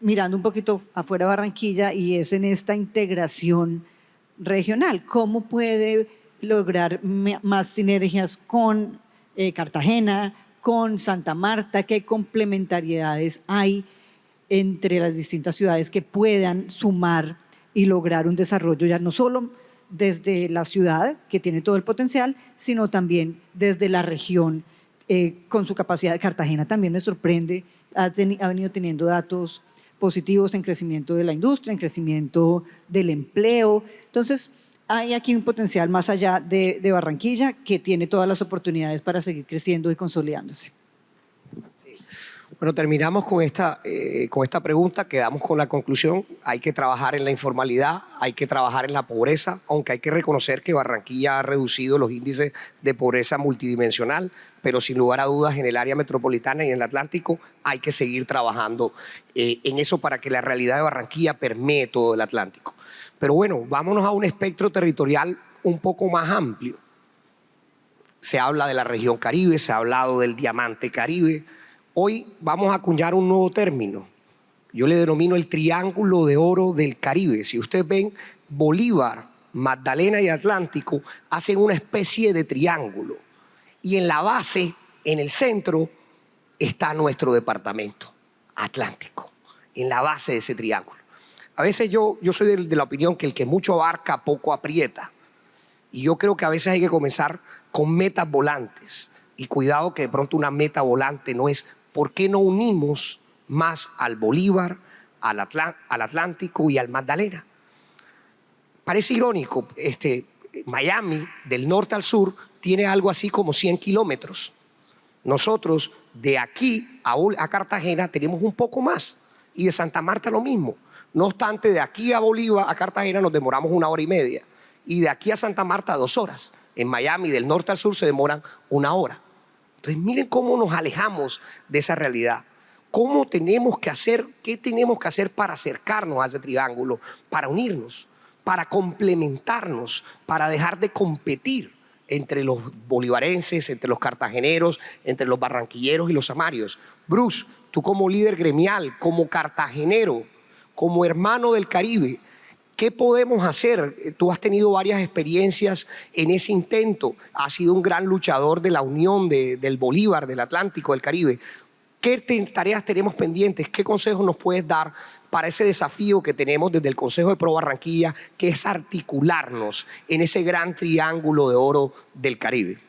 mirando un poquito afuera de Barranquilla, y es en esta integración regional. ¿Cómo puede lograr más sinergias con Cartagena, con Santa Marta? ¿Qué complementariedades hay entre las distintas ciudades que puedan sumar y lograr un desarrollo ya no solo desde la ciudad, que tiene todo el potencial, sino también desde la región, con su capacidad? De Cartagena también me sorprende, ha venido teniendo datos positivos en crecimiento de la industria, en crecimiento del empleo. Entonces, hay aquí un potencial más allá de Barranquilla, que tiene todas las oportunidades para seguir creciendo y consolidándose. Bueno, terminamos con esta pregunta, quedamos con la conclusión. Hay que trabajar en la informalidad, hay que trabajar en la pobreza, aunque hay que reconocer que Barranquilla ha reducido los índices de pobreza multidimensional, pero sin lugar a dudas en el área metropolitana y en el Atlántico hay que seguir trabajando en eso para que la realidad de Barranquilla permee todo el Atlántico. Pero bueno, vámonos a un espectro territorial un poco más amplio. Se habla de la región Caribe, se ha hablado del diamante Caribe. Hoy vamos a acuñar un nuevo término. Yo le denomino el triángulo de oro del Caribe. Si ustedes ven, Bolívar, Magdalena y Atlántico hacen una especie de triángulo. Y en la base, en el centro, está nuestro departamento, Atlántico, en la base de ese triángulo. A veces yo soy de la opinión que el que mucho abarca, poco aprieta. Y yo creo que a veces hay que comenzar con metas volantes. Y cuidado que de pronto una meta volante no es ¿por qué no unimos más al Bolívar, al Atlántico y al Magdalena? Parece irónico, Miami, del norte al sur, tiene algo así como 100 kilómetros. Nosotros, de aquí a Cartagena, tenemos un poco más. Y de Santa Marta lo mismo. No obstante, de aquí a Bolívar, a Cartagena, nos demoramos 1 hora y media. Y de aquí a Santa Marta, 2 horas. En Miami, del norte al sur, se demoran 1 hora. Entonces, miren cómo nos alejamos de esa realidad. ¿Cómo tenemos que hacer? ¿Qué tenemos que hacer para acercarnos a ese triángulo? Para unirnos, para complementarnos, para dejar de competir entre los bolivarenses, entre los cartageneros, entre los barranquilleros y los amarios. Bruce, tú como líder gremial, como cartagenero, como hermano del Caribe, ¿qué podemos hacer? Tú has tenido varias experiencias en ese intento. Has sido un gran luchador de la unión del Bolívar, del Atlántico, del Caribe. ¿Qué tareas tenemos pendientes? ¿Qué consejos nos puedes dar para ese desafío que tenemos desde el Consejo de Pro Barranquilla, que es articularnos en ese gran triángulo de oro del Caribe?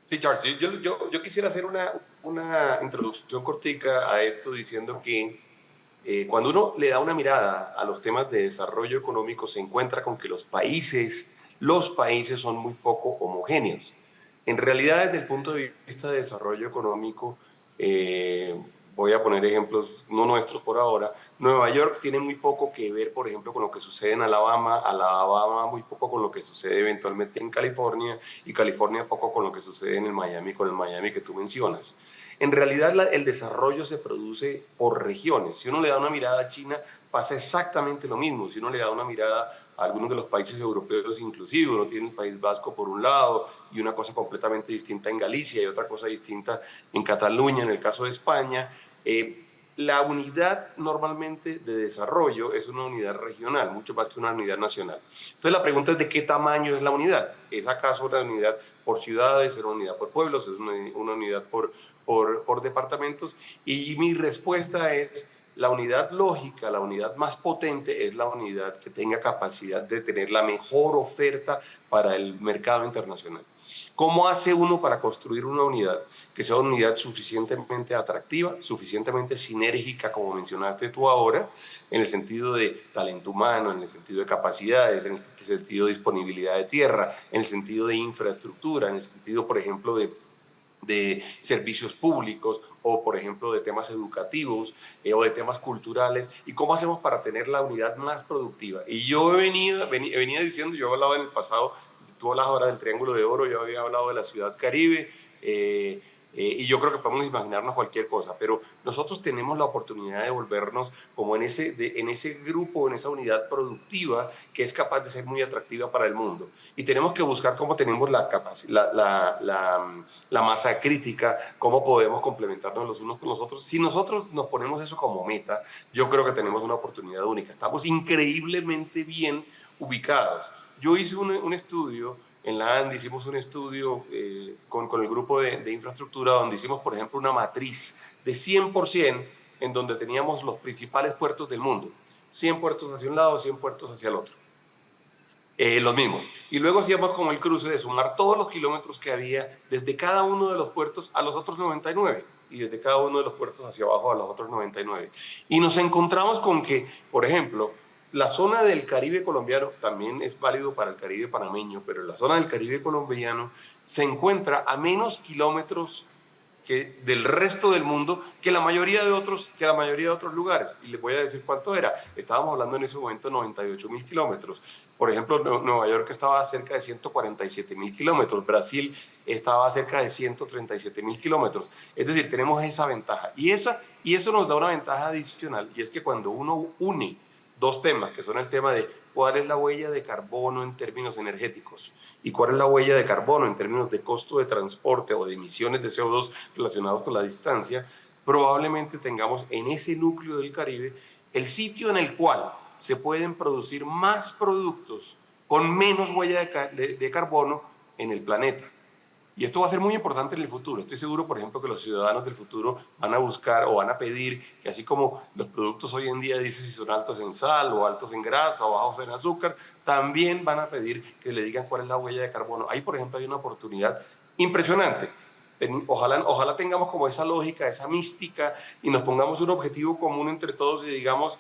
Sí, Charles, yo quisiera hacer una introducción cortica a esto diciendo que cuando uno le da una mirada a los temas de desarrollo económico, se encuentra con que los países son muy poco homogéneos. En realidad, desde el punto de vista de desarrollo económico, voy a poner ejemplos no nuestros por ahora. Nueva York tiene muy poco que ver, por ejemplo, con lo que sucede en Alabama muy poco con lo que sucede eventualmente en California, y California poco con lo que sucede en el Miami, con el Miami que tú mencionas. En realidad, el desarrollo se produce por regiones. Si uno le da una mirada a China, pasa exactamente lo mismo. Si uno le da una mirada a algunos de los países europeos, inclusive, uno tiene el País Vasco por un lado y una cosa completamente distinta en Galicia y otra cosa distinta en Cataluña, en el caso de España. La unidad normalmente de desarrollo es una unidad regional, mucho más que una unidad nacional. Entonces la pregunta es ¿de qué tamaño es la unidad? ¿Es acaso una unidad por ciudades, es una unidad por pueblos, es una unidad por departamentos? Y mi respuesta es la unidad lógica, la unidad más potente es la unidad que tenga capacidad de tener la mejor oferta para el mercado internacional. ¿Cómo hace uno para construir una unidad que sea una unidad suficientemente atractiva, suficientemente sinérgica, como mencionaste tú ahora, en el sentido de talento humano, en el sentido de capacidades, en el sentido de disponibilidad de tierra, en el sentido de infraestructura, en el sentido, por ejemplo, de servicios públicos o, por ejemplo, de temas educativos o de temas culturales? ¿Y cómo hacemos para tener la unidad más productiva? Y yo venía diciendo, yo hablaba en el pasado, tú hablas ahora del Triángulo de Oro, yo había hablado de la Ciudad Caribe, y yo creo que podemos imaginarnos cualquier cosa, pero nosotros tenemos la oportunidad de volvernos como en ese grupo, en esa unidad productiva que es capaz de ser muy atractiva para el mundo. Y tenemos que buscar cómo tenemos la masa crítica, cómo podemos complementarnos los unos con los otros. Si nosotros nos ponemos eso como meta, yo creo que tenemos una oportunidad única. Estamos increíblemente bien ubicados. Yo hice un estudio en la ANDI, hicimos un estudio con el grupo de infraestructura donde hicimos, por ejemplo, una matriz de 100% en donde teníamos los principales puertos del mundo. 100 puertos hacia un lado, 100 puertos hacia el otro. Los mismos. Y luego hacíamos como el cruce de sumar todos los kilómetros que había desde cada uno de los puertos a los otros 99 y desde cada uno de los puertos hacia abajo a los otros 99. Y nos encontramos con que, por ejemplo, la zona del Caribe colombiano también es válido para el Caribe panameño, pero la zona del Caribe colombiano se encuentra a menos kilómetros del resto del mundo que la mayoría de otros lugares. Y les voy a decir cuánto era. Estábamos hablando en ese momento de 98.000 kilómetros. Por ejemplo, Nueva York estaba cerca de 147.000 kilómetros. Brasil estaba cerca de 137.000 kilómetros. Es decir, tenemos esa ventaja. Y eso nos da una ventaja adicional, y es que cuando uno une dos temas, que son el tema de cuál es la huella de carbono en términos energéticos y cuál es la huella de carbono en términos de costo de transporte o de emisiones de CO2 relacionados con la distancia, probablemente tengamos en ese núcleo del Caribe el sitio en el cual se pueden producir más productos con menos huella de carbono en el planeta. Y esto va a ser muy importante en el futuro. Estoy seguro, por ejemplo, que los ciudadanos del futuro van a buscar o van a pedir que así como los productos hoy en día dicen si son altos en sal o altos en grasa o bajos en azúcar, también van a pedir que le digan cuál es la huella de carbono. Ahí, por ejemplo, hay una oportunidad impresionante. Ojalá tengamos como esa lógica, esa mística y nos pongamos un objetivo común entre todos y digamos,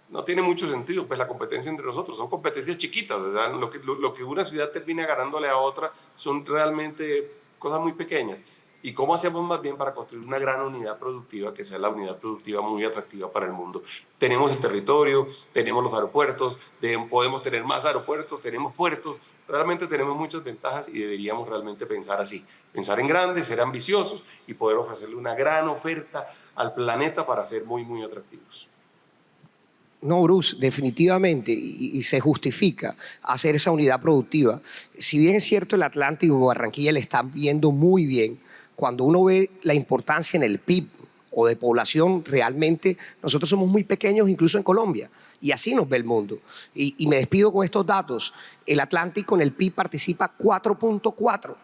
no tiene mucho sentido, pues la competencia entre nosotros, son competencias chiquitas, ¿verdad? Lo que una ciudad termina ganándole a otra son realmente cosas muy pequeñas. ¿Y cómo hacemos más bien para construir una gran unidad productiva, que sea la unidad productiva muy atractiva para el mundo? Tenemos el territorio, tenemos los aeropuertos, podemos tener más aeropuertos, tenemos puertos, realmente tenemos muchas ventajas y deberíamos realmente pensar así, pensar en grande, ser ambiciosos y poder ofrecerle una gran oferta al planeta para ser muy, muy atractivos. No, Bruce, definitivamente, y se justifica hacer esa unidad productiva. Si bien es cierto, el Atlántico y Barranquilla le están viendo muy bien, cuando uno ve la importancia en el PIB o de población, realmente nosotros somos muy pequeños incluso en Colombia, y así nos ve el mundo. Y me despido con estos datos. El Atlántico en el PIB participa 4.4.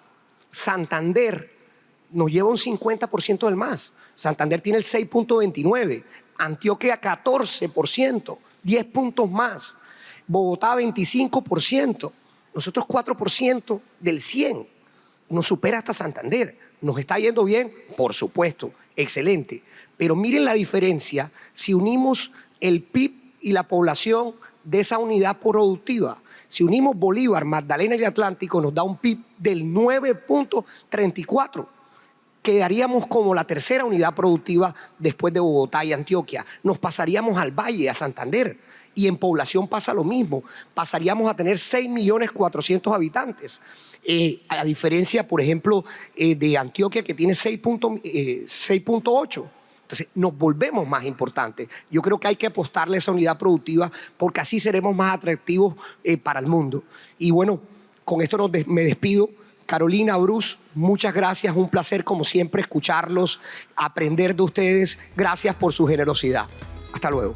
Santander nos lleva un 50% del más. Santander tiene el 6.29. Antioquia 14%, 10 puntos más. Bogotá 25%, nosotros 4% del 100. Nos supera hasta Santander. ¿Nos está yendo bien? Por supuesto, excelente. Pero miren la diferencia si unimos el PIB y la población de esa unidad productiva. Si unimos Bolívar, Magdalena y Atlántico, nos da un PIB del 9.34. Quedaríamos como la tercera unidad productiva después de Bogotá y Antioquia. Nos pasaríamos al Valle, a Santander, y en población pasa lo mismo. Pasaríamos a tener 6.400.000 habitantes. A diferencia, por ejemplo, de Antioquia, que tiene 6.8. Entonces, nos volvemos más importantes. Yo creo que hay que apostarle a esa unidad productiva porque así seremos más atractivos para el mundo. Y bueno, con esto me despido. Carolina, Bruce, muchas gracias. Un placer, como siempre, escucharlos, aprender de ustedes. Gracias por su generosidad. Hasta luego.